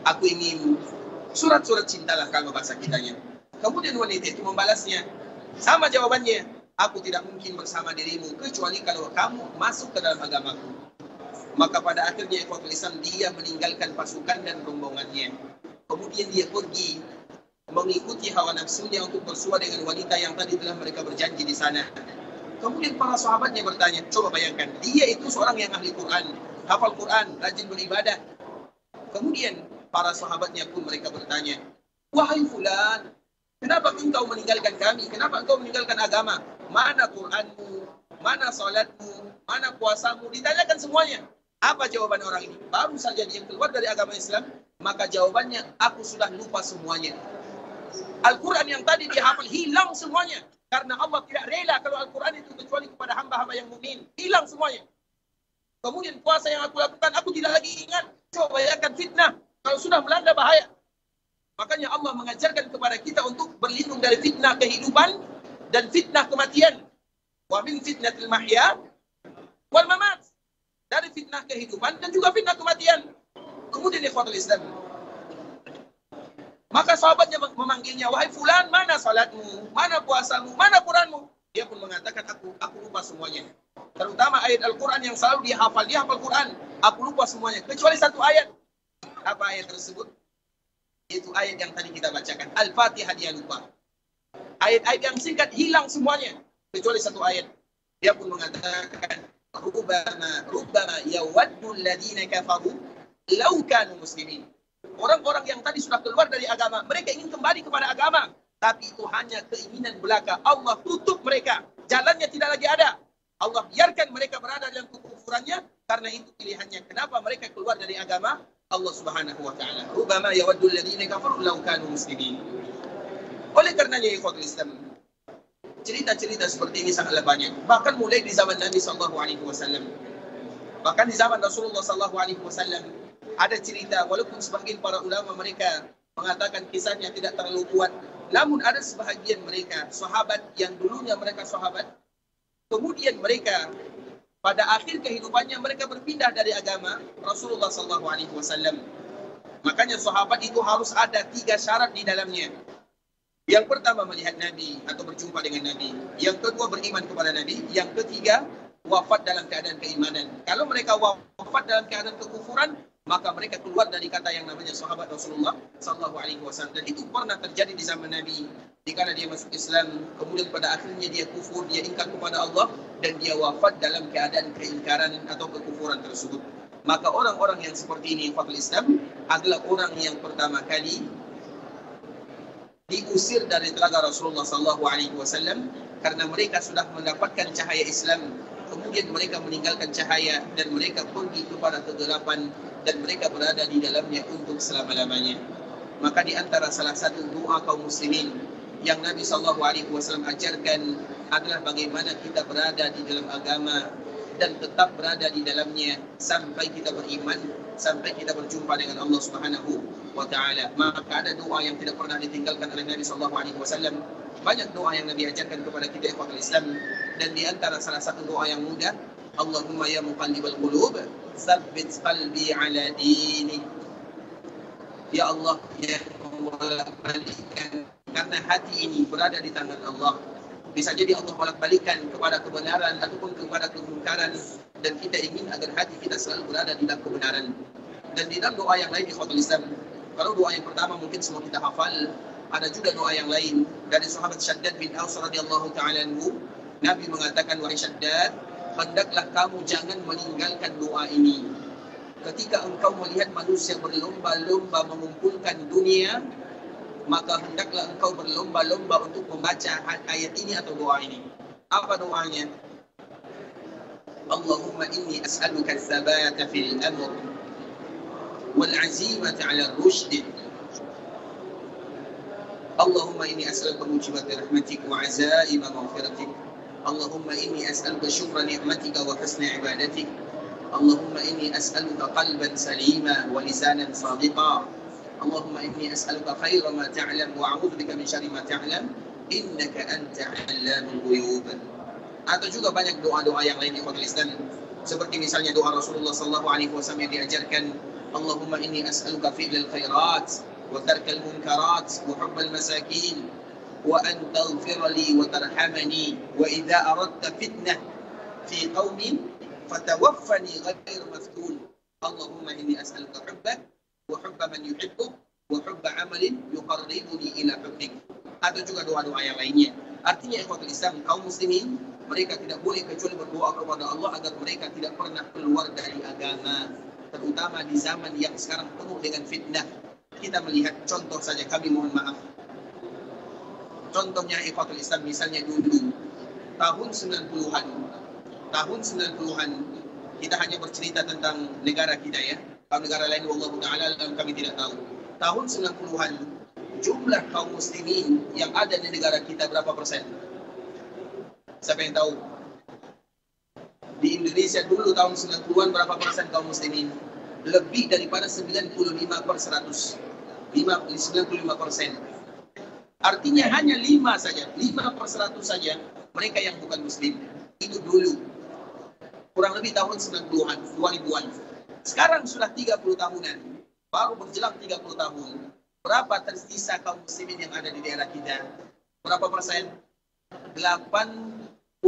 Aku ingin surat-surat cintalah kalau bahasa kitanya. Kemudian wanita itu membalasnya. Sama jawabannya. Aku tidak mungkin bersama dirimu kecuali kalau kamu masuk ke dalam agamaku. Maka pada akhirnya ikhwatul Islam, dia meninggalkan pasukan dan rombongannya. Kemudian dia pergi mengikuti hawa nafsunya untuk bersua dengan wanita yang tadi telah mereka berjanji di sana. Kemudian para sahabatnya bertanya, coba bayangkan, dia itu seorang yang ahli Quran, hafal Quran, rajin beribadah. Kemudian para sahabatnya pun mereka bertanya, wahai fulan, kenapa engkau meninggalkan kami? Kenapa engkau meninggalkan agama? Mana Quranmu? Mana salatmu? Mana puasamu? Ditanyakan semuanya. Apa jawaban orang ini? Baru saja dia keluar dari agama Islam, maka jawabannya, aku sudah lupa semuanya. Al-Quran yang tadi dia hafal hilang semuanya. Karena Allah tidak rela kalau Al-Quran itu kecuali kepada hamba-hamba yang mukmin. Hilang semuanya. Kemudian puasa yang aku lakukan, aku tidak lagi ingat. Coba bayangkan fitnah. Kalau sudah melanda bahaya. Makanya Allah mengajarkan kepada kita untuk berlindung dari fitnah kehidupan dan fitnah kematian. Wa min fitnatil mahya wal mamat. dari fitnah kehidupan dan juga fitnah kematian. Kemudian ikhwatul Islam, maka sahabatnya memanggilnya, wahai fulan, mana salatmu, mana puasamu, mana Quranmu? Dia pun mengatakan, aku lupa semuanya. Terutama ayat Al-Quran yang selalu dia hafal Quran. Aku lupa semuanya, kecuali satu ayat. Apa ayat tersebut? Itu ayat yang tadi kita bacakan. Al-Fatihah dia lupa. Ayat-ayat yang singkat hilang semuanya, kecuali satu ayat. Dia pun mengatakan, Rubbama yawaddu alladhina kafaru law kanu muslimin. Orang-orang yang tadi sudah keluar dari agama, mereka ingin kembali kepada agama, tapi itu hanya keinginan belaka. Allah tutup mereka, jalannya tidak lagi ada. Allah biarkan mereka berada dalam kekufurannya, karena itu pilihannya. Kenapa mereka keluar dari agama Allah Subhanahu wa taala? Rubbama yawaddu alladhina kafaru law kanu muslimin. Oleh karenanya ikhwatul Islam, cerita-cerita seperti ini sangatlah banyak. Bahkan mulai di zaman Nabi sallallahu alaihi wasallam. Bahkan di zaman Rasulullah sallallahu alaihi wasallam ada cerita, walaupun sebagian para ulama mereka mengatakan kisahnya tidak terlalu kuat, namun ada sebahagian mereka sahabat yang dulunya mereka sahabat, kemudian mereka pada akhir kehidupannya mereka berpindah dari agama Rasulullah sallallahu alaihi wasallam. Makanya sahabat itu harus ada 3 syarat di dalamnya. Yang pertama melihat Nabi atau berjumpa dengan Nabi. Yang kedua beriman kepada Nabi. Yang ketiga wafat dalam keadaan keimanan. Kalau mereka wafat dalam keadaan kekufuran, maka mereka keluar dari kata yang namanya sahabat Rasulullah sallallahu alaihi wasallam. Dan itu pernah terjadi di zaman Nabi. Dikala dia masuk Islam, kemudian pada akhirnya dia kufur, dia ingkar kepada Allah, dan dia wafat dalam keadaan keingkaran atau kekufuran tersebut. Maka orang-orang yang seperti ini, ikhwatul Islam, adalah orang yang pertama kali diusir dari telaga Rasulullah sallallahu alaihi wasallam karena mereka sudah mendapatkan cahaya Islam, kemudian mereka meninggalkan cahaya dan mereka pergi kepada kegelapan dan mereka berada di dalamnya untuk selama-lamanya. Maka di antara salah satu doa kaum muslimin yang Nabi sallallahu alaihi wasallam ajarkan adalah bagaimana kita berada di dalam agama dan tetap berada di dalamnya sampai kita beriman, sampai kita berjumpa dengan Allah Subhanahu wa taala. Maka ada doa yang tidak pernah ditinggalkan oleh Nabi sallallahu alaihi wasallam. Banyak doa yang Nabi ajarkan kepada kita ikhwatul Islam, dan di antara salah satu doa yang mudah, Allahumma ya muqallibal qulub, tsabbit qalbi ala dinik. Ya Allah, ya bolak-balikkan, karena hati ini berada di tangan Allah. Bisa jadi Allah bolak-balikkan kepada kebenaran ataupun kepada kemungkaran, dan kita ingin agar hati kita selalu berada di dalam kebenaran. Dan di dalam doa yang lain ikhwatul Islam, kalau doa yang pertama mungkin semua kita hafal, ada juga doa yang lain dari sahabat Syaddad bin Aus radhiyallahu taala anhu. Nabi mengatakan, wahai Syaddad, hendaklah kamu jangan meninggalkan doa ini. Ketika engkau melihat manusia berlomba-lomba mengumpulkan dunia, maka hendaklah engkau berlomba-lomba untuk membaca ayat ini atau doa ini. Apa doanya? Allahumma inni as'aluka ats-tsabata fil amr wal 'azimata 'ala ar-rushd. Allahumma inni as'aluka mujibati rahmatik wa 'azaima maghfiratik. Allahumma inni as'aluka syukra ni'matika wa husna ibadatik. Allahumma inni as'aluka qalban salima wa lisanan sadiqa. Allahumma inni as'aluka khaira ma ta'lam wa a'udzu bika min syarri ma ta'lam innaka anta 'allamul ghuyub. Atau juga banyak doa-doa yang lain ikhwatul Islam, seperti misalnya doa Rasulullah sallallahu alaihi wasallam yang diajarkan, Allahumma inni as'aluka fi'lal khairat wa tarkal munkarat wa hubbal masakin wa an taghfira li wa tarhamani wa idza aradta fitnah fi qaumin fatawaffani ghayra maftun. Allahumma inni as'aluka hubbak wa hubba man yuhibbuk wa hubba amalin yuqarribuni ila hubbik. Atau juga doa-doa yang lainnya. Artinya ikhwatul Islam, kaum muslimin mereka tidak boleh kecuali berdoa kepada Allah agar mereka tidak pernah keluar dari agama, terutama di zaman yang sekarang penuh dengan fitnah. Kita melihat contoh saja, kami mohon maaf, contohnya ikhwatul Islam, misalnya dulu tahun 90-an kita hanya bercerita tentang negara kita ya. Kalau negara lain wallahu ta'ala kami tidak tahu. Tahun 90-an jumlah kaum muslimin yang ada di negara kita berapa persen? Siapa yang tahu? Di Indonesia dulu tahun 90-an berapa persen kaum muslimin? Lebih daripada 95%. 95%. Artinya hanya 5% saja mereka yang bukan muslim. Itu dulu. kurang lebih tahun 90-an, 2000-an. Sekarang sudah 30 tahunan, baru berjelang 30 tahun. Berapa tersisa kaum muslimin yang ada di daerah kita? Berapa persen? 87.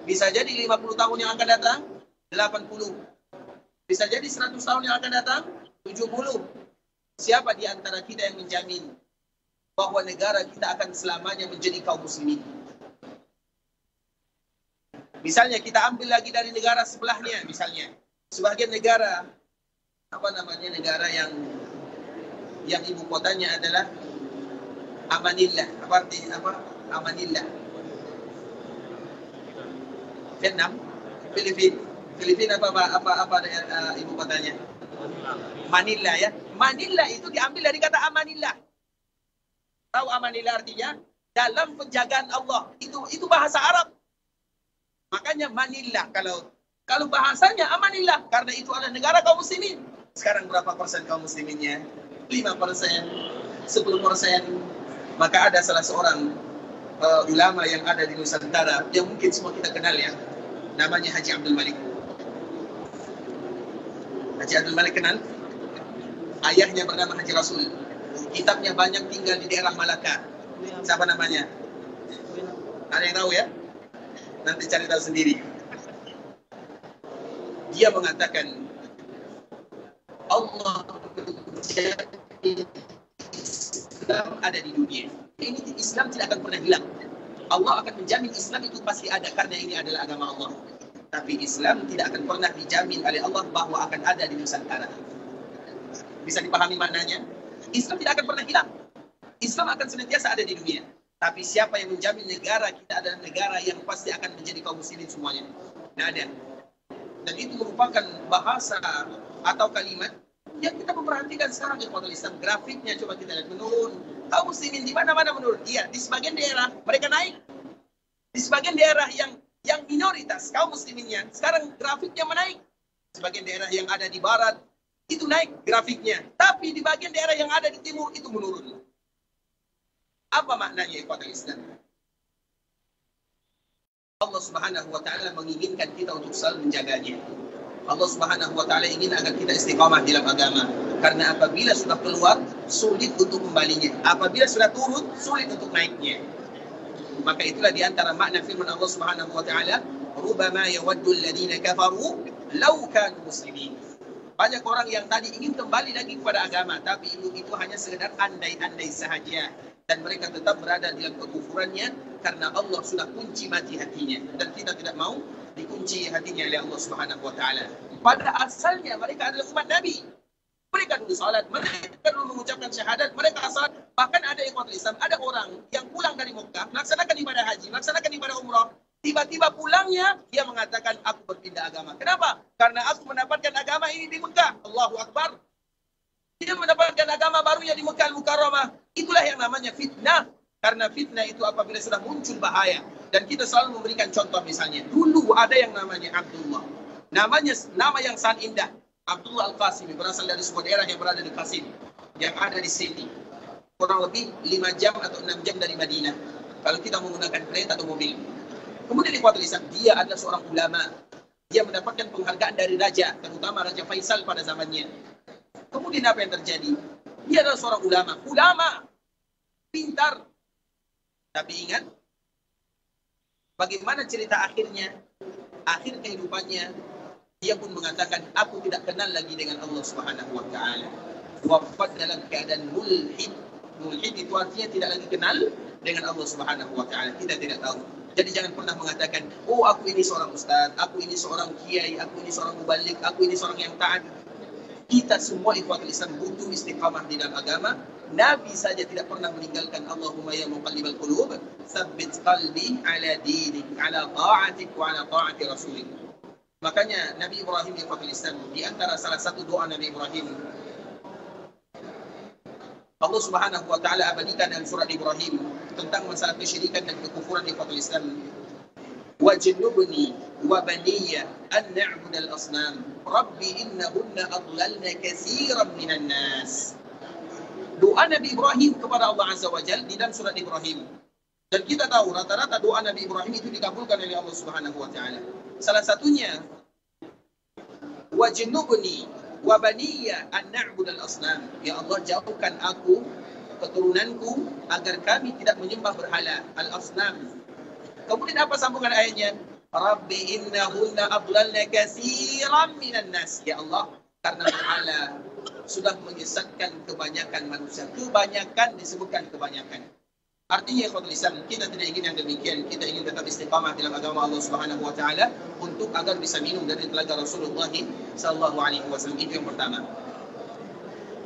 Bisa jadi 50 tahun yang akan datang, 80. Bisa jadi 100 tahun yang akan datang, 70. Siapa di antara kita yang menjamin bahwa negara kita akan selamanya menjadi kaum muslimin? Misalnya kita ambil lagi dari negara sebelahnya, misalnya sebagian negara, apa namanya, negara yang ibu kotanya adalah Amanillah. Apa artinya apa? Amanillah. Vietnam, Filipina apa ibu kotanya? Manila ya. Manila itu diambil dari kata Amanillah. Tahu Amanillah artinya? Dalam penjagaan Allah. Itu bahasa Arab. Makanya Manila, kalau bahasanya Amanillah, karena itu adalah negara kaum muslimin. Sekarang berapa persen kaum musliminnya? 5%, 10%. Maka ada salah seorang ulama yang ada di Nusantara, yang mungkin semua kita kenal ya, namanya Haji Abdul Malik. Haji Abdul Malik kenal? Ayahnya bernama Haji Rasul. Kitabnya banyak, tinggal di daerah Malaka. Siapa namanya? Ada yang tahu ya? Nanti cari tahu sendiri. Dia mengatakan Allah Islam ada di dunia. Ini Islam tidak akan pernah hilang. Allah akan menjamin Islam itu pasti ada karena ini adalah agama Allah. Tapi Islam tidak akan pernah dijamin oleh Allah bahwa akan ada di Nusantara. Bisa dipahami maknanya? Islam tidak akan pernah hilang. Islam akan senantiasa ada di dunia. Tapi siapa yang menjamin negara kita adalah negara yang pasti akan menjadi kaum muslimin semuanya? Tidak ada. Dan itu merupakan bahasa atau kalimat yang kita memperhatikan sekarang di kota Islam. Grafiknya coba kita lihat menurun. Kaum muslimin di mana-mana menurun. Iya, di sebagian daerah mereka naik. Di sebagian daerah yang minoritas kaum musliminnya sekarang grafiknya menaik. Sebagian daerah yang ada di barat itu naik grafiknya. Tapi di bagian daerah yang ada di timur itu menurun. Apa maknanya kota Islam? Allah Subhanahu wa taala menginginkan kita untuk selalu menjaganya. Allah Subhanahu wa taala ingin agar kita istiqamah dalam agama. Karena apabila sudah keluar, sulit untuk kembalinya. Apabila sudah turun, sulit untuk naiknya. Maka itulah di antara makna firman Allah Subhanahu wa taala, "Rubbama yawaddu alladziina kafaru law kanu muslimin." Banyak orang yang tadi ingin kembali lagi kepada agama, tapi itu hanya sekedar andai-andai sahaja. Dan mereka tetap berada dalam kekufurannya karena Allah sudah kunci mati hatinya. Dan kita tidak mau dikunci hatinya oleh Allah Subhanahu wa taala. Pada asalnya mereka adalah umat Nabi. Mereka dulu salat, mereka dulu mengucapkan syahadat, mereka salat. Bahkan ada ikhwatul Islam, ada orang yang pulang dari Mekah, melaksanakan ibadah haji, melaksanakan ibadah umrah. Tiba-tiba pulangnya, dia mengatakan, aku berpindah agama. Kenapa? Karena aku mendapatkan agama ini di Mekah. Allahu Akbar. Dia mendapatkan agama barunya di Mekah Al-Mukarramah. Itulah yang namanya fitnah. Karena fitnah itu apabila sudah muncul bahaya. Dan kita selalu memberikan contoh misalnya. Dulu ada yang namanya Abdullah. Nama yang sangat indah. Abdullah Al-Qasimi. Berasal dari sebuah daerah yang berada di Qasim. Yang ada di sini. Kurang lebih 5 jam atau 6 jam dari Madinah. Kalau kita menggunakan kereta atau mobil. Kemudian di Kuala Islam, dia adalah seorang ulama. Dia mendapatkan penghargaan dari raja. Terutama Raja Faisal pada zamannya. Kemudian apa yang terjadi? Dia adalah seorang ulama. Ulama. Pintar. Tapi ingat. Bagaimana cerita akhirnya? Akhir kehidupannya. Dia pun mengatakan, aku tidak kenal lagi dengan Allah Subhanahu wa ta'ala. Wafat dalam keadaan mulhid. Mulhid itu artinya tidak lagi kenal dengan Allah Subhanahu wa ta'ala. Kita tidak tahu. Jadi jangan pernah mengatakan, oh aku ini seorang ustaz, aku ini seorang kiai, aku ini seorang mubalik, aku ini seorang yang taat. Kita semua ikhwatul Islam butuh istiqamah di dalam agama. Nabi saja tidak pernah meninggalkan Allahumma ya muqallibal qulub, tsabbit qalbi ala dinik, ala ta'atik wa ala ta'ati rasulik. Makanya Nabi Ibrahim ikhwatul Islam, di antara salah satu doa Nabi Ibrahim, Allah Subhanahu wa taala abadikan dalam surat Ibrahim tentang masalah kesyirikan dan kekufuran ikhwatul Islam. Wajnubni wa baniya an na'budal asnam. Rabbi innahunna adlalna katsiran minan nas. Doa Nabi Ibrahim kepada Allah Azza wa Jalla di dalam surat Ibrahim. Dan kita tahu rata-rata doa Nabi Ibrahim itu dikabulkan oleh Allah Subhanahu wa taala. Salah satunya wajnubni wa baniya an na'budal asnam. Ya Allah, jauhkan aku, keturunanku, agar kami tidak menyembah berhala, al-asnam. Kemudian apa sambungan ayatnya? Rabbi innahunna adlalna katsiran minan nas. Ya Allah, karena berhala sudah menyesatkan kebanyakan manusia. Kebanyakan disebutkan kebanyakan. Artinya ikhwatul Islam, kita tidak ingin yang demikian. Kita ingin tetap istiqamah dalam agama Allah Subhanahu wa taala untuk agar bisa minum dari telaga Rasulullah sallallahu alaihi wasallam. Itu yang pertama.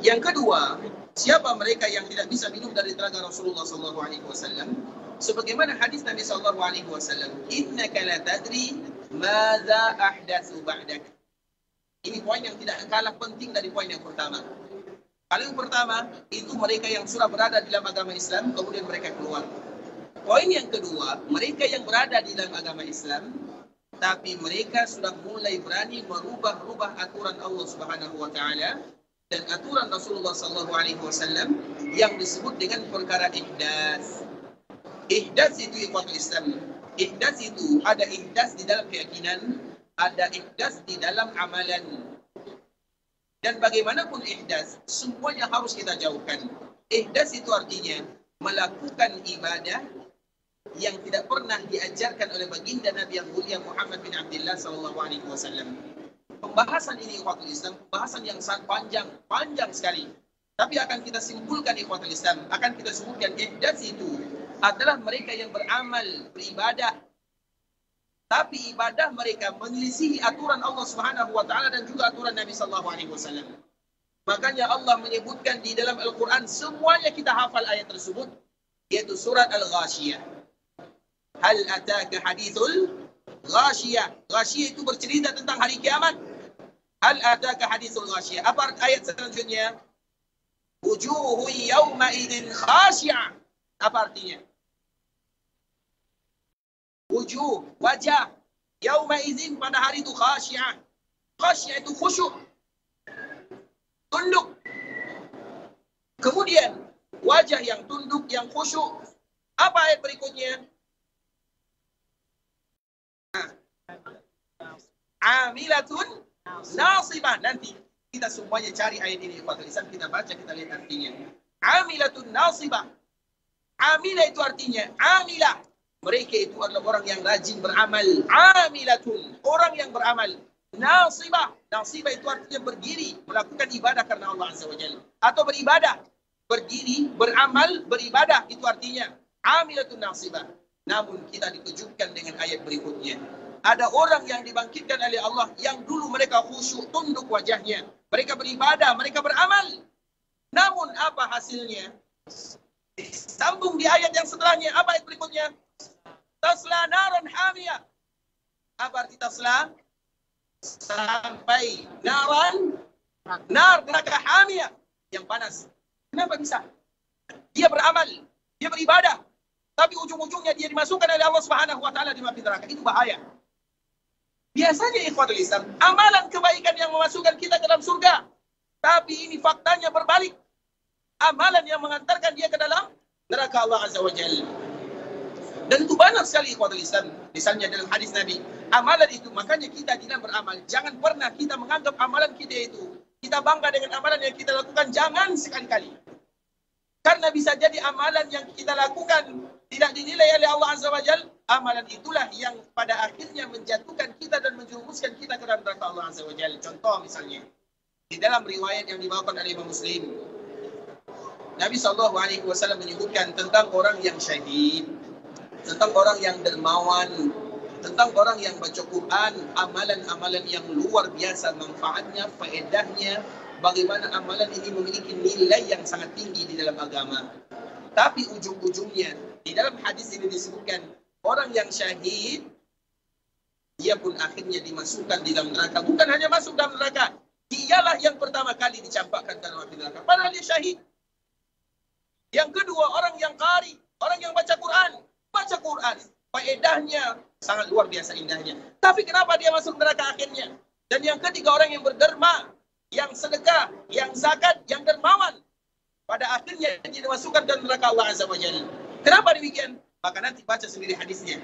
Yang kedua, siapa mereka yang tidak bisa minum dari telaga Rasulullah sallallahu alaihi wasallam? Sebagaimana hadis Nabi sallallahu alaihi wasallam, "Innaka la tadri madza ahdatsu ba'dak." Ini poin yang tidak kalah penting dari poin yang pertama. Kalau yang pertama, itu mereka yang sudah berada di dalam agama Islam, kemudian mereka keluar. Poin yang kedua, mereka yang berada di dalam agama Islam, tapi mereka sudah mulai berani merubah-rubah aturan Allah Subhanahu wa taala dan aturan Rasulullah sallallahu alaihi wasallam yang disebut dengan perkara ihdas. Ihdas itu ikhwatul Islam. Ihdas itu ada ihdas di dalam keyakinan, ada ihdas di dalam amalan. Dan bagaimanapun ihdas, semuanya harus kita jauhkan. Ihdas itu artinya melakukan ibadah yang tidak pernah diajarkan oleh baginda Nabi yang mulia Muhammad bin Abdullah sallallahu alaihi wasallam. Pembahasan ini ikhwatul Islam, pembahasan yang sangat panjang sekali. Tapi akan kita simpulkan ikhwatul Islam, akan kita sebutkan ihdas itu adalah mereka yang beramal, beribadah, tapi ibadah mereka menyelisihi aturan Allah Subhanahu wa taala dan juga aturan Nabi sallallahu alaihi wasallam. Makanya Allah menyebutkan di dalam Al-Qur'an, semuanya kita hafal ayat tersebut, yaitu surat Al-Ghashiyah. Hal ataka hadithul Ghashiyah. Ghashiyah itu bercerita tentang hari kiamat. Hal ataka hadithul Ghashiyah. Apa ayat selanjutnya? Wujuhu yawma idzin khashi'ah. Apa artinya? Wujuh, wajah. Yauma izin, pada hari itu khasyi'ah. Khasyi'ah itu khusyuk. Tunduk. Kemudian, wajah yang tunduk, yang khusyuk. Apa ayat berikutnya? Amilatun nasibah. Nanti kita semuanya cari ayat ini. Kita baca, kita lihat artinya. Amilatun nasibah. Amilah itu artinya, amilah. Mereka itu adalah orang yang rajin beramal. Amilatun, orang yang beramal. Nasibah, nasibah itu artinya berdiri, melakukan ibadah karena Allah Azza wa Jalla. Atau beribadah, berdiri, beramal, beribadah. Itu artinya amilatun nasibah. Namun kita dikejutkan dengan ayat berikutnya. Ada orang yang dibangkitkan oleh Allah yang dulu mereka khusyuk, tunduk wajahnya. Mereka beribadah, mereka beramal. Namun apa hasilnya? Sambung di ayat yang setelahnya. Apa ayat berikutnya? Tasla naran hamiyah. Apa arti tasla? Sampai naran, nar neraka hamiyah, yang panas. Kenapa bisa? Dia beramal, dia beribadah, tapi ujung-ujungnya dia dimasukkan oleh Allah Subhanahu wa taala di api neraka. Itu bahaya. Biasanya ikhwatul Islam, amalan kebaikan yang memasukkan kita ke dalam surga. Tapi ini faktanya berbalik. Amalan yang mengantarkan dia ke dalam neraka Allah Azza wa Jalla. Dan itu banyak sekali ikhwatul Islam. Misalnya dalam hadis Nabi, amalan itu, makanya kita tidak beramal. Jangan pernah kita menganggap amalan kita itu, kita bangga dengan amalan yang kita lakukan. Jangan sekali-kali. Karena bisa jadi amalan yang kita lakukan tidak dinilai oleh Allah Azza wa Jalla. Amalan itulah yang pada akhirnya menjatuhkan kita dan menjerumuskan kita ke dalam neraka Allah Azza wa Jalla. Contoh misalnya, di dalam riwayat yang dibawakan oleh Imam Muslim, Nabi SAW menyebutkan tentang orang yang syahid, tentang orang yang dermawan, tentang orang yang baca Quran, amalan-amalan yang luar biasa manfaatnya, faedahnya, bagaimana amalan ini memiliki nilai yang sangat tinggi di dalam agama. Tapi ujung-ujungnya, di dalam hadis ini disebutkan, orang yang syahid, dia pun akhirnya dimasukkan di dalam neraka. Bukan hanya masuk dalam neraka, dialah yang pertama kali dicampakkan dalam api neraka. Padahal dia syahid. Yang kedua, orang yang qari, orang yang baca Quran. Baca Quran, faedahnya sangat luar biasa indahnya. Tapi kenapa dia masuk neraka akhirnya? Dan yang ketiga, orang yang berderma, yang sedekah, yang zakat, yang dermawan. Pada akhirnya dia dimasukkan dalam neraka Allah Azza wa Jalla. Kenapa demikian? Maka nanti baca sendiri hadisnya.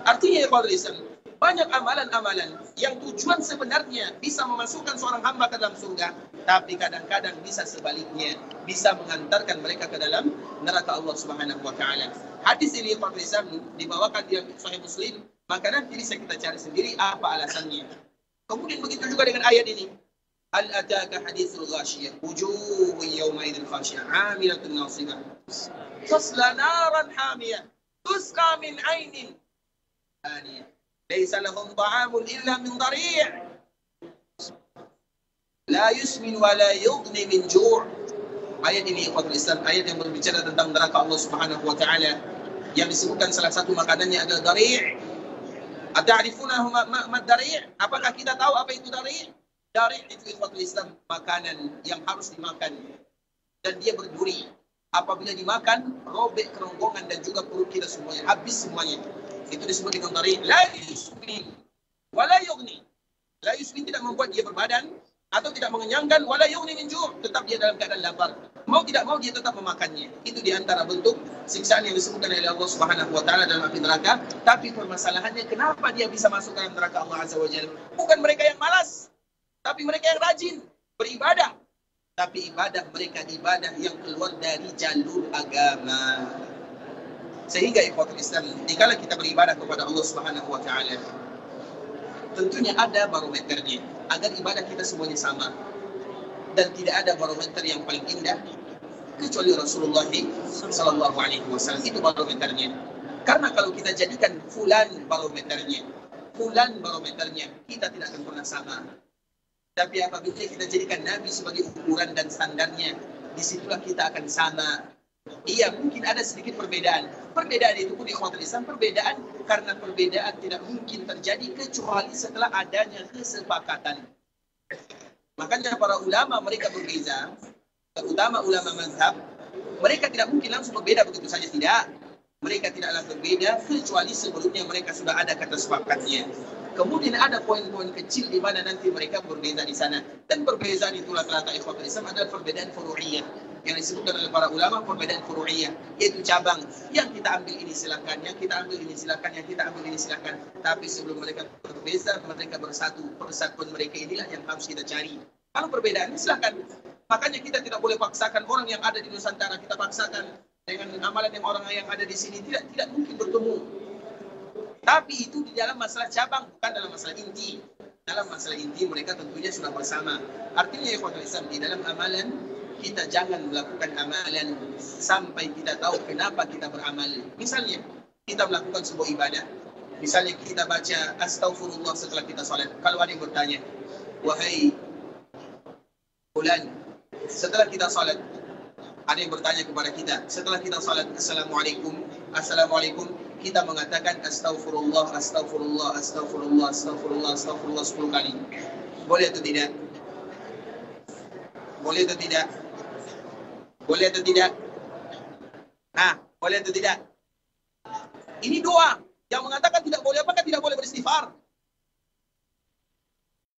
Artinya ya Fadil Islam, banyak amalan-amalan yang tujuan sebenarnya bisa memasukkan seorang hamba ke dalam surga, tapi kadang-kadang bisa sebaliknya, bisa mengantarkan mereka ke dalam neraka Allah Subhanahu wa taala. Hadis ini Fadil Islam dibawakan di Sahih Muslim, maka nanti bisa kita cari sendiri apa alasannya. Kemudian begitu juga dengan ayat ini. Hal ataka hadithul ghashiyah wujuhun yawmaidin khashiyah 'amilatun nasibah tasla naran hamiyah tusqa min 'ainin aniyah laysa lahum ta'amun illa min dhari' la yusmin wa la yughni min ju'. Ayat ini ikhwatul Islam, ayat yang berbicara tentang neraka Allah Subhanahu wa taala, yang disebutkan salah satu makanannya adalah dhari'. Ata'rifunahu ma dhari'? Apakah kita tahu apa itu dhari'? Dhari' itu ikhwatul Islam, makanan yang harus dimakan dan dia berduri. Apabila dimakan, robek kerongkongan dan juga perut kita semuanya, habis semuanya. Itu disebut dengan dhari'. La yusmin wa la yughni. La yusmin tidak membuat dia berbadan atau tidak mengenyangkan, wa la yughni min ju', tetap dia dalam keadaan lapar. Mau tidak mau dia tetap memakannya. Itu diantara bentuk siksaan yang disebutkan oleh Allah Subhanahu wa taala dalam api neraka. Tapi permasalahannya, kenapa dia bisa masuk dalam neraka Allah Azza wa Jalla? Bukan mereka yang malas, tapi mereka yang rajin beribadah. Tapi ibadah mereka ibadah yang keluar dari jalur agama. Sehingga ikhwatul Islam, dikala kita beribadah kepada Allah Subhanahu wa taala, tentunya ada barometernya agar ibadah kita semuanya sama. Dan tidak ada barometer yang paling indah kecuali Rasulullah sallallahu alaihi wasallam. Itu barometernya. Karena kalau kita jadikan fulan barometernya, kita tidak akan pernah sama. Tapi apabila kita jadikan Nabi sebagai ukuran dan standarnya, disitulah kita akan sama. Iya, mungkin ada sedikit perbedaan. Perbedaan itu pun ikhwatul Islam, perbedaan karena perbedaan tidak mungkin terjadi kecuali setelah adanya kesepakatan. Makanya para ulama mereka berbeza, terutama ulama mazhab, mereka tidak mungkin langsung berbeda begitu saja, tidak. Mereka tidaklah berbeda kecuali sebelumnya mereka sudah ada kata sepakatnya. Kemudian ada poin-poin kecil di mana nanti mereka berbeza di sana. Dan perbezaan itulah rata ikhwatul Islam adalah perbedaan furu'iyah. Yang disebutkan oleh para ulama perbedaan furu'iyah, yaitu cabang. Yang kita ambil ini silakan, yang kita ambil ini silakan, yang kita ambil ini silakan. Tapi sebelum mereka berbeza, mereka bersatu. Persatuan mereka inilah yang harus kita cari. Kalau perbedaannya silakan. Makanya kita tidak boleh paksakan orang yang ada di Nusantara, kita paksakan dengan amalan yang orang yang ada di sini, tidak mungkin bertemu. Tapi itu di dalam masalah cabang, bukan dalam masalah inti. Dalam masalah inti mereka tentunya sudah bersama. Artinya ya ikhwatul Islam, di dalam amalan kita jangan melakukan amalan sampai kita tahu kenapa kita beramal. Misalnya kita melakukan sebuah ibadah. Misalnya kita baca astaghfirullah setelah kita salat. Kalau ada yang bertanya, wahai fulan, setelah kita salat, ada yang bertanya kepada kita, setelah kita salat assalamualaikum, kita mengatakan astaghfirullah, astaghfirullah, astaghfirullah, astaghfirullah, astaghfirullah 10 kali. Boleh atau tidak? Boleh atau tidak? Boleh atau tidak? Boleh atau tidak? Ini doa. Yang mengatakan tidak boleh, apakah tidak boleh beristighfar?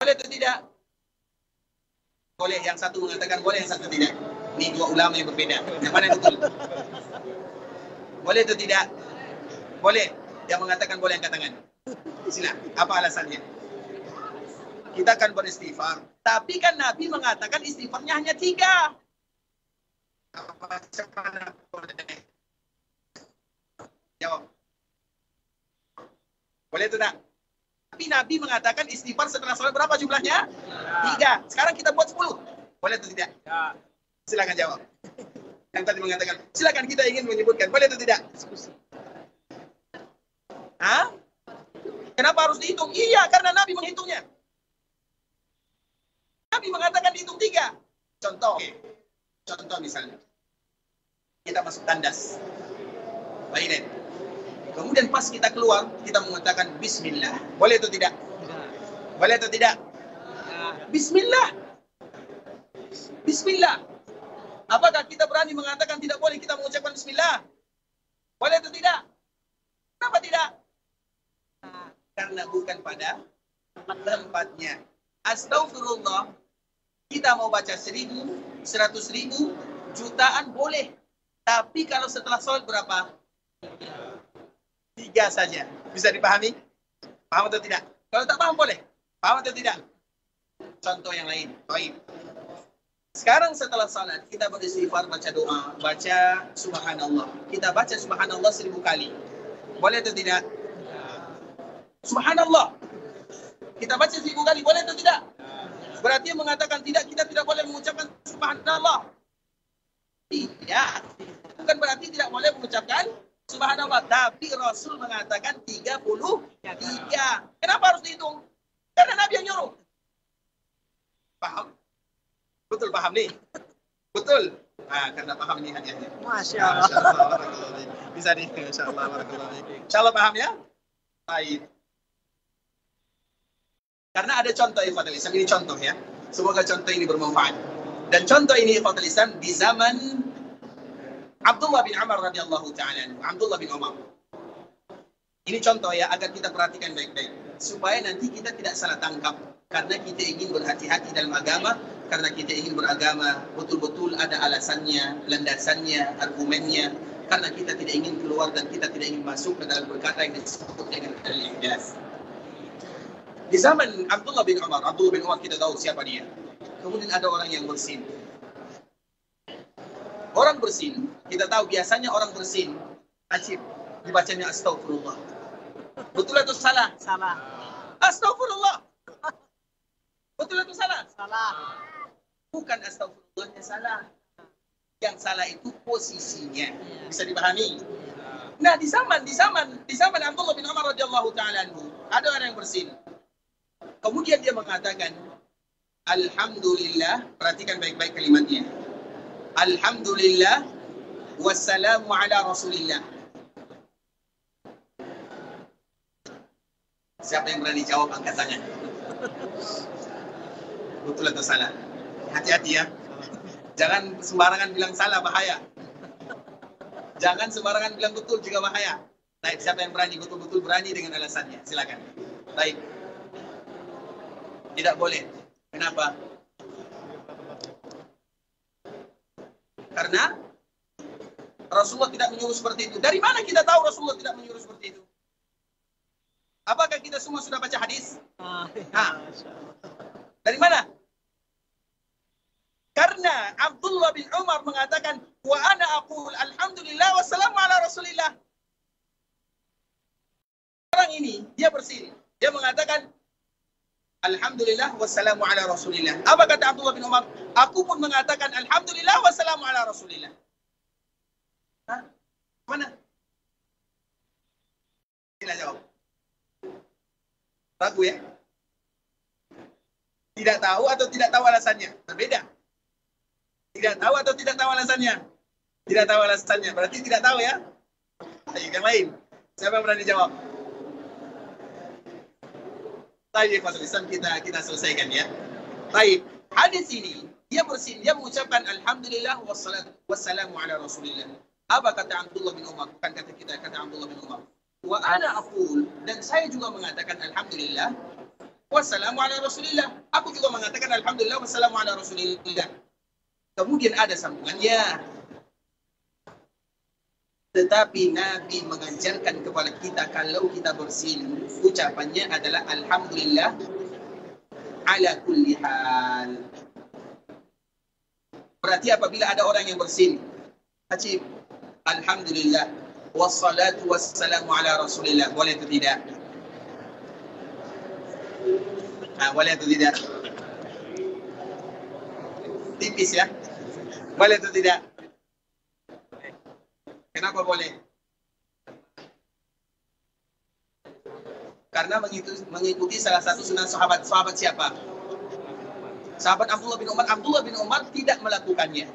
Boleh atau tidak? Boleh. Yang satu mengatakan boleh, yang satu tidak. Ini dua ulama yang berbeda. Yang mana yang betul? Boleh atau tidak? Boleh. Yang mengatakan boleh angkat tangan. Sila. Apa alasannya? Kita akan beristighfar. Tapi kan Nabi mengatakan istighfarnya hanya 3. Macam mana boleh? Jawab. Boleh atau tak? Tapi Nabi mengatakan istighfar setelah salat berapa jumlahnya? 3. Sekarang kita buat 10. Boleh atau tidak? Ya. Silakan jawab. Yang tadi mengatakan, silakan, kita ingin menyebutkan. Boleh atau tidak? Kenapa harus dihitung? Iya, karena Nabi menghitungnya. Nabi mengatakan dihitung 3. Contoh misalnya. Kita masuk tandas. Baik. Kemudian pas kita keluar, kita mengatakan bismillah. Boleh atau tidak? Boleh atau tidak? Bismillah. Bismillah. Apakah kita berani mengatakan tidak boleh kita mengucapkan bismillah? Boleh atau tidak? Kenapa tidak? Karena bukan pada tempatnya. Astaghfirullah. Kita mau baca 1000, 100.000, jutaan boleh. Tapi kalau setelah sholat berapa? Tiga saja. Bisa dipahami? Paham atau tidak? Kalau tak paham boleh. Paham atau tidak? Contoh yang lain. Baik. Sekarang setelah salat, kita beristighfar, baca doa, baca subhanallah. Kita baca subhanallah 1000 kali. Boleh atau tidak? Subhanallah. Kita baca 1000 kali. Boleh atau tidak? Berarti yang mengatakan tidak, kita tidak boleh mengucapkan subhanallah. Tidak. Bukan berarti tidak boleh mengucapkan subhanallah. Tapi Rasul mengatakan 33. Kenapa harus dihitung? Karena Nabi yang nyuruh. Paham? Betul paham nih? Betul? Karena paham ini hadiahnya. Masya Allah. Bisa nih. Masya Allah. Insya Allah paham ya? Baik. Karena ada contoh ikhwatul Islam. Ini contoh ya. Semoga contoh ini bermanfaat. Dan contoh ini ikhwatul Islam di zaman Abdullah bin Umar radhiyallahu ta'ala. Abdullah bin Umar. Ini contoh ya, agar kita perhatikan baik-baik. Supaya nanti kita tidak salah tangkap. Karena kita ingin berhati-hati dalam agama. Karena kita ingin beragama. Betul-betul ada alasannya, landasannya, argumennya. Karena kita tidak ingin keluar dan kita tidak ingin masuk ke dalam perkara yang disebut dengan al-ihdas. Di zaman Abdullah bin Umar kita tahu siapa dia. Kemudian ada orang yang bersin. Orang bersin, kita tahu biasanya orang bersin, acip, dibacanya astagfirullah. Betul atau salah? Salah. Astagfirullah. Betul atau salah? Salah. Bukan astagfirullahnya salah. Yang salah itu posisinya. Bisa dipahami? Nah, di zaman Abdullah bin Umar radhiyallahu ta'ala anhu, ada orang yang bersin. Kemudian dia mengatakan, Alhamdulillah, perhatikan baik-baik kalimatnya. Alhamdulillah, wassalamu ala rasulillah. Siapa yang berani jawab, angkat tangan. Betul atau salah? Hati-hati ya. Jangan sembarangan bilang salah, bahaya. Jangan sembarangan bilang betul, juga bahaya. Baik, siapa yang berani, betul-betul berani dengan alasannya? Silakan. Baik. Tidak boleh. Kenapa? Karena Rasulullah tidak menyuruh seperti itu. Dari mana kita tahu Rasulullah tidak menyuruh seperti itu? Apakah kita semua sudah baca hadis? Dari mana? Karena Abdullah bin Umar mengatakan, wa ana aqul alhamdulillah wassalamu ala rasulillah. Orang ini, dia bersin. Dia mengatakan, alhamdulillah wassalamu ala rasulillah. Apa kata Abdullah bin Umar? Aku pun mengatakan alhamdulillah wassalamu ala rasulillah. Mana? Tidak jawab. Ragu ya? Tidak tahu atau tidak tahu alasannya? Berbeda. Tidak tahu atau tidak tahu alasannya? Tidak tahu alasannya. Berarti tidak tahu ya? Ayo, yang lain. Siapa yang berani jawab? Baik, Mas Islam, kita selesaikan ya. Baik, hadis ini dia bersin, dia mengucapkan alhamdulillah wassalatu wassalamu ala rasulillah. Apa kata Abdullah bin Umar? Bukan kata kita, kata Abdullah bin Umar. Wa ana aqul, dan saya juga mengatakan alhamdulillah wassalamu ala rasulillah. Aku juga mengatakan alhamdulillah wassalamu ala rasulillah. Kemudian ada sambungannya. Tetapi Nabi mengajarkan kepada kita kalau kita bersin, ucapannya adalah alhamdulillah ala kulli hal. Berarti apabila ada orang yang bersin, acip, alhamdulillah wassalatu wassalamu ala rasulillah, boleh atau tidak? Boleh atau tidak? Tipis ya? Boleh atau tidak? Kenapa boleh? Karena mengikuti salah satu sunnah sahabat. Sahabat siapa? Sahabat Abdullah bin Umar. Abdullah bin Umar tidak melakukannya.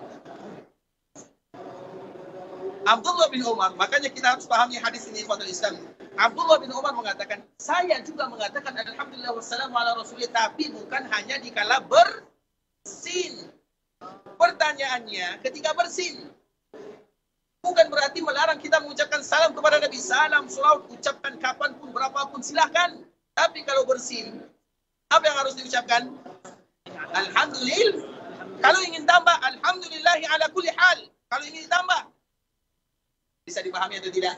Abdullah bin Umar, makanya kita harus pahami hadis ini ikhwatul Islam. Abdullah bin Umar mengatakan, saya juga mengatakan alhamdulillah wassalamu ala rasulillah, tapi bukan hanya dikala bersin. Pertanyaannya, ketika bersin, bukan berarti melarang kita mengucapkan salam kepada Nabi. Salam, salawat, ucapkan kapanpun, berapapun, silahkan. Tapi kalau bersin, apa yang harus diucapkan? Alhamdulillah. Kalau ingin tambah, alhamdulillahi ala kulli hal. Kalau ingin tambah, bisa Bisa dipahami atau tidak?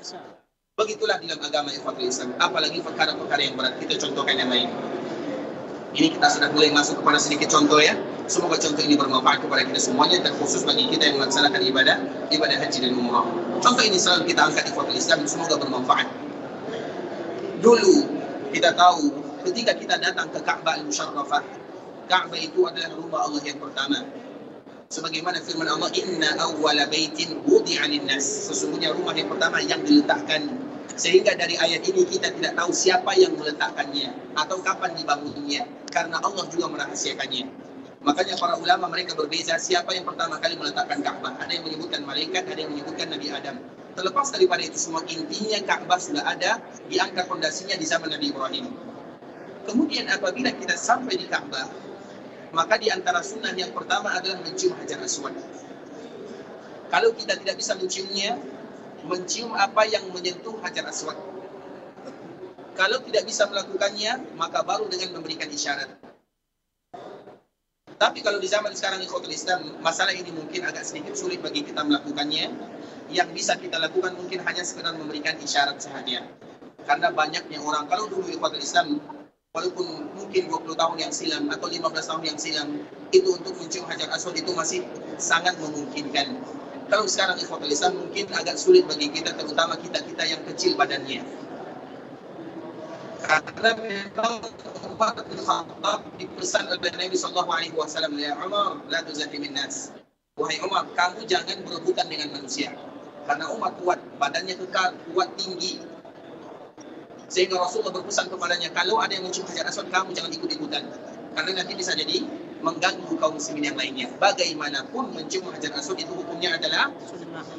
Begitulah dalam agama ikhwatul Islam. Apalagi perkara-perkara yang berat. Kita contohkan yang lain. Ini kita sudah mulai masuk kepada sedikit contoh ya. Semoga contoh ini bermanfaat kepada kita semuanya, terkhusus bagi kita yang melaksanakan ibadah haji dan umrah. Contoh ini selalu kita angkat ikhwatul Islam, semoga bermanfaat. Dulu kita tahu ketika kita datang ke Ka'bah al-Musharrafah, Ka'bah itu adalah rumah Allah yang pertama. Sebagaimana firman Allah, Inna awwala baitin wudi'a lin-nas. Sesungguhnya rumah yang pertama yang diletakkan. Sehingga dari ayat ini kita tidak tahu siapa yang meletakkannya atau kapan dibangunnya, karena Allah juga merahasiakannya. Makanya para ulama mereka berbeza siapa yang pertama kali meletakkan Ka'bah. Ada yang menyebutkan malaikat, ada yang menyebutkan Nabi Adam. Terlepas daripada itu semua, intinya Ka'bah sudah ada, diangkat fondasinya di zaman Nabi Ibrahim. Kemudian apabila kita sampai di Ka'bah, maka di antara sunnah yang pertama adalah mencium Hajar Aswad. Kalau kita tidak bisa menciumnya, mencium apa yang menyentuh Hajar Aswad. Kalau tidak bisa melakukannya, maka baru dengan memberikan isyarat. Tapi kalau di zaman sekarang ikhwatul Islam, masalah ini mungkin agak sedikit sulit bagi kita melakukannya. Yang bisa kita lakukan mungkin hanya sekedar memberikan isyarat sahaja. Karena banyaknya orang, kalau dulu ikhwatul Islam, walaupun mungkin 20 tahun yang silam atau 15 tahun yang silam, itu untuk mencium Hajar Aswad itu masih sangat memungkinkan. Kalau sekarang ikhwatul Islam mungkin agak sulit bagi kita, terutama kita-kita yang kecil badannya. Karena memang Umar bin Khattab dipesan oleh Nabi SAW, ya Umar, la tuzahimin nas. Wahai Umar, kamu jangan berebutan dengan manusia. Karena Umar kuat, badannya kekal, kuat tinggi. Sehingga Rasulullah berpesan kepadanya, kalau ada yang mencium Hajar Aswad, kamu jangan ikut-ikutan. Karena nanti bisa jadi mengganggu kaum muslimin yang lainnya. Bagaimanapun mencium Hajar Aswad itu hukumnya adalah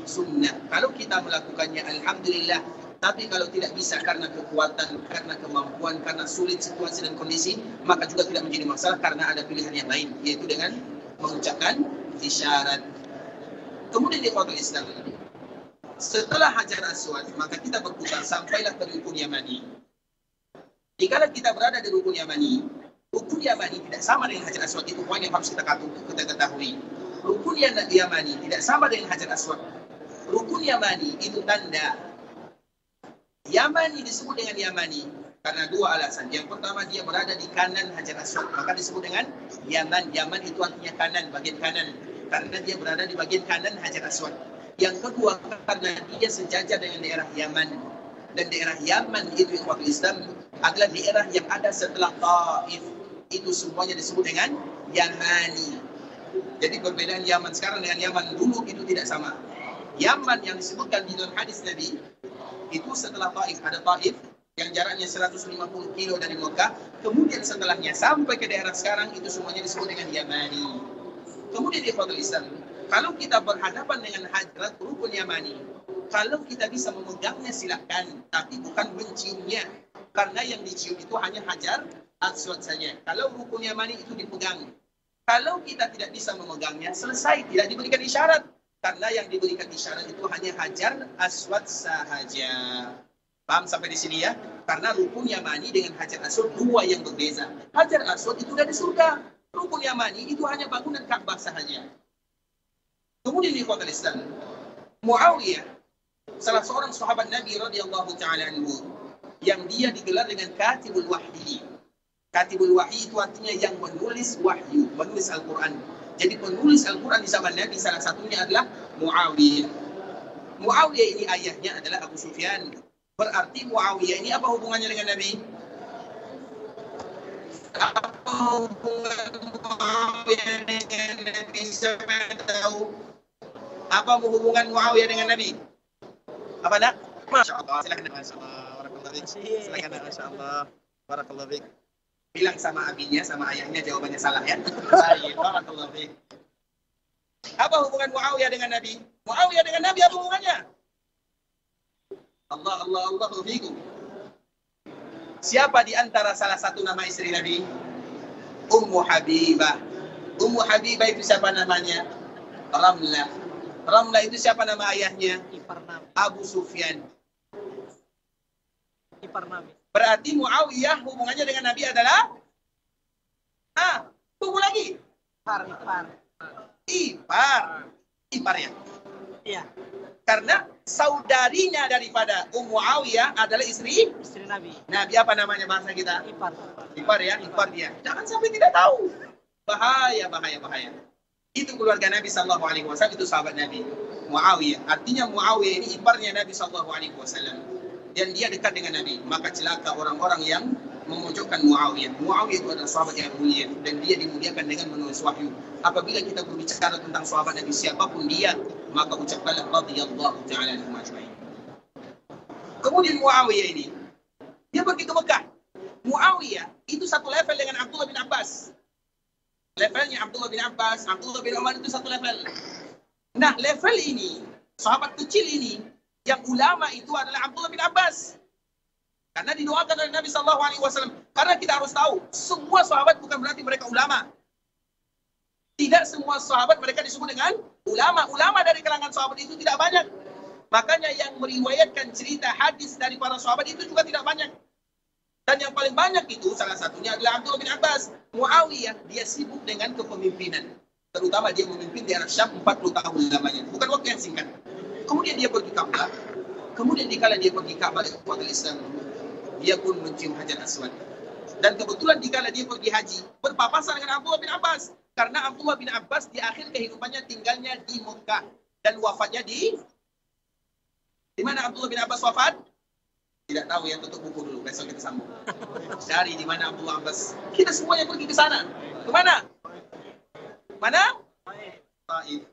sunnah. Kalau kita melakukannya, alhamdulillah. Tapi kalau tidak bisa karena kekuatan, karena kemampuan, karena sulit situasi dan kondisi, maka juga tidak menjadi masalah karena ada pilihan yang lain, yaitu dengan mengucapkan isyarat. Kemudian di ikhwatul Islam, setelah Hajar Aswad, maka kita berputar sampailah ke rukun Yamani. Jika kita berada di rukun Yamani, rukun Yamani tidak sama dengan Hajar Aswad. Itu poin yang harus kita ketahui. Rukun Yamani tidak sama dengan Hajar Aswad. Rukun Yamani itu tanda. Yamani disebut dengan Yamani karena dua alasan. Yang pertama, dia berada di kanan Hajar Aswad, maka disebut dengan Yaman. Yaman itu artinya kanan, bagian kanan, karena dia berada di bagian kanan Hajar Aswad. Yang kedua, karena dia sejajar dengan daerah Yaman. Dan daerah Yaman itu ikhwatul Islam adalah daerah yang ada setelah Taif. Itu semuanya disebut dengan Yamani. Jadi perbedaan Yaman sekarang dengan Yaman dulu itu tidak sama. Yaman yang disebutkan di dalam hadis Nabi itu setelah Taif. Ada Taif yang jaraknya 150 kilo dari Mekah. Kemudian setelahnya sampai ke daerah sekarang itu semuanya disebut dengan Yamani. Kemudian di ikhwatul Islam, kalau kita berhadapan dengan Hajar rukun Yamani, kalau kita bisa memegangnya silakan, tapi bukan menciumnya. Karena yang dicium itu hanya Hajar Aswad saja. Kalau rukun Yamani itu dipegang. Kalau kita tidak bisa memegangnya, selesai, tidak diberikan isyarat. Karena yang diberikan isyarat itu hanya Hajar Aswad sahaja. Paham sampai di sini ya? Karena rukun Yamani dengan Hajar Aswad dua yang berbeza. Hajar Aswad itu dari surga. Rukun Yamani itu hanya bangunan Ka'bah sahaja. Kemudian di ikhwatul Islam, Muawiyah, salah seorang sahabat Nabi radhiyallahu taala anhu, yang dia digelar dengan Katibul Wahyi. Katibul Wahyi itu artinya yang menulis wahyu, menulis Al-Quran. Jadi penulis Al-Quran di zaman Nabi salah satunya adalah Muawiyah. Muawiyah ini ayahnya adalah Abu Sufyan. Berarti Muawiyah ini apa hubungannya dengan Nabi? Apa hubungan Muawiyah dengan Nabi? Siapa yang tahu? Apa hubungan Muawiyah dengan Nabi? Apa nak? Masya Allah. Silakan. Masya Allah. Barakallahu fiik. Silakan. Masya Allah. Barakallahu fiik. Bilang sama abinya, sama ayahnya jawabannya salah ya. Baik. Barakallahu fiik. Apa hubungan Muawiyah dengan Nabi? Muawiyah dengan Nabi apa hubungannya? Allah fiikum. Siapa di antara salah satu nama istri Nabi? Ummu Habibah. Ummu Habibah itu siapa namanya? Ramlah. Ramlah itu siapa nama ayahnya? Abu Sufyan. Berarti Muawiyah hubungannya dengan Nabi adalah tunggu lagi. Ipar ya. Iya. Karena saudarinya daripada Muawiyah adalah istri Nabi. Nabi. Apa namanya bahasa kita? Ipar. Ipar ya, ipar dia. Jangan sampai tidak tahu. Bahaya. Itu keluarga Nabi Sallallahu Alaihi Wasallam, itu sahabat Nabi. Muawiyah. Artinya Muawiyah ini iparnya Nabi Sallallahu Alaihi Wasallam. Dan dia dekat dengan Nabi. Maka celaka orang-orang yang memojokkan Muawiyah. Muawiyah itu adalah sahabat yang mulia. Dan dia dimuliakan dengan menulis wahyu. Apabila kita berbicara tentang sahabat Nabi, siapapun dia, maka ucapkanlah radhiyallahu ta'ala anhum ajma'in. Kemudian Muawiyah ini, dia pergi ke Mekah. Muawiyah itu satu level dengan Abdullah bin Abbas. Levelnya Abdullah bin Abbas, Abdullah bin Umar itu satu level. Nah, level ini, sahabat kecil ini, yang ulama itu adalah Abdullah bin Abbas. Karena didoakan oleh Nabi SAW. Karena kita harus tahu, semua sahabat bukan berarti mereka ulama. Tidak semua sahabat mereka disebut dengan ulama. Ulama dari kalangan sahabat itu tidak banyak. Makanya yang meriwayatkan cerita hadis dari para sahabat itu juga tidak banyak. Dan yang paling banyak itu salah satunya adalah Abdullah bin Abbas. Muawiyah, dia sibuk dengan kepemimpinan. Terutama dia memimpin di Arab Syam 40 tahun lamanya. Bukan waktu yang singkat. Kemudian dia pergi Ka'bah. Kemudian dikala dia pergi Ka'bah di kekuatan Islam, dia pun mencium Hajar Aswad. Dan kebetulan dikala dia pergi haji, berpapasan dengan Abdullah bin Abbas. Karena Abdullah bin Abbas di akhir kehidupannya tinggalnya di Mekah. Dan wafatnya di mana Abdullah bin Abbas wafat? Tidak tahu ya, tutup buku dulu, besok kita sambung. Cari di mana Abdullah Abbas. Kita semuanya pergi ke sana. Ke mana? Mana? Taif.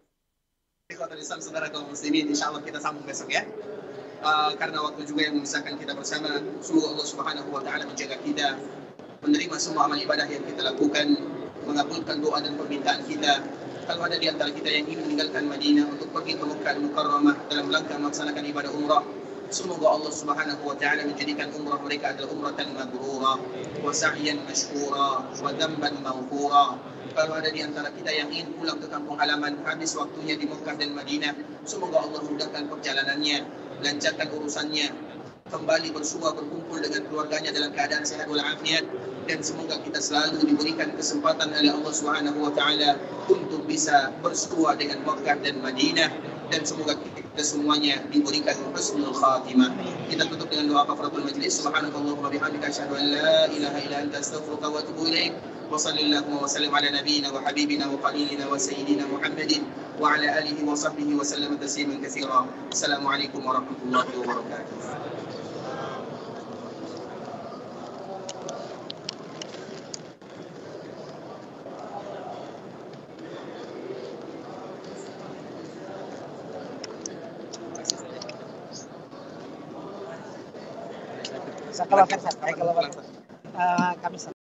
Ikhwatul Islam, saudara kaum muslimin, insyaallah kita sambung besok ya. Karena waktu juga yang memisahkan kita bersama. Semoga Allah Subhanahu wa taala menjaga kita, menerima semua amal ibadah yang kita lakukan, mengabulkan doa dan permintaan kita. Kalau ada di antara kita yang ingin meninggalkan Madinah untuk pergi ke Mekah Al-Mukarramah dalam rangka melaksanakan ibadah umrah, semoga Allah Subhanahu wa taala menjadikan umrah mereka adalah umratan mabrurah wa sa'yan mashkura wa dhanban maghfura. Kalau ada di antara kita yang ingin pulang ke kampung halaman, habis waktunya di Mekah dan Madinah, semoga Allah mudahkan perjalanannya, lancarkan urusannya, kembali bersua berkumpul dengan keluarganya dalam keadaan sehat walafiat, dan semoga kita selalu diberikan kesempatan oleh Allah Subhanahu wa taala untuk bisa bersua dengan Mekah dan Madinah, dan semoga kita semuanya diberikan husnul khatimah. Kita tutup dengan doa kafaratul majlis. Subhanakallahumma wa bihamdika asyhadu an la ilaha illa anta astaghfiruka wa atubu ilaik. Wa sallallahu wa sallim ala nabiyyina wa habibina wa qalilina wa sayyidina Muhammadin wa ala alihi wa sahbihi wa sallam tasliman katsira. Assalamualaikum warahmatullahi wabarakatuh. Kalau kami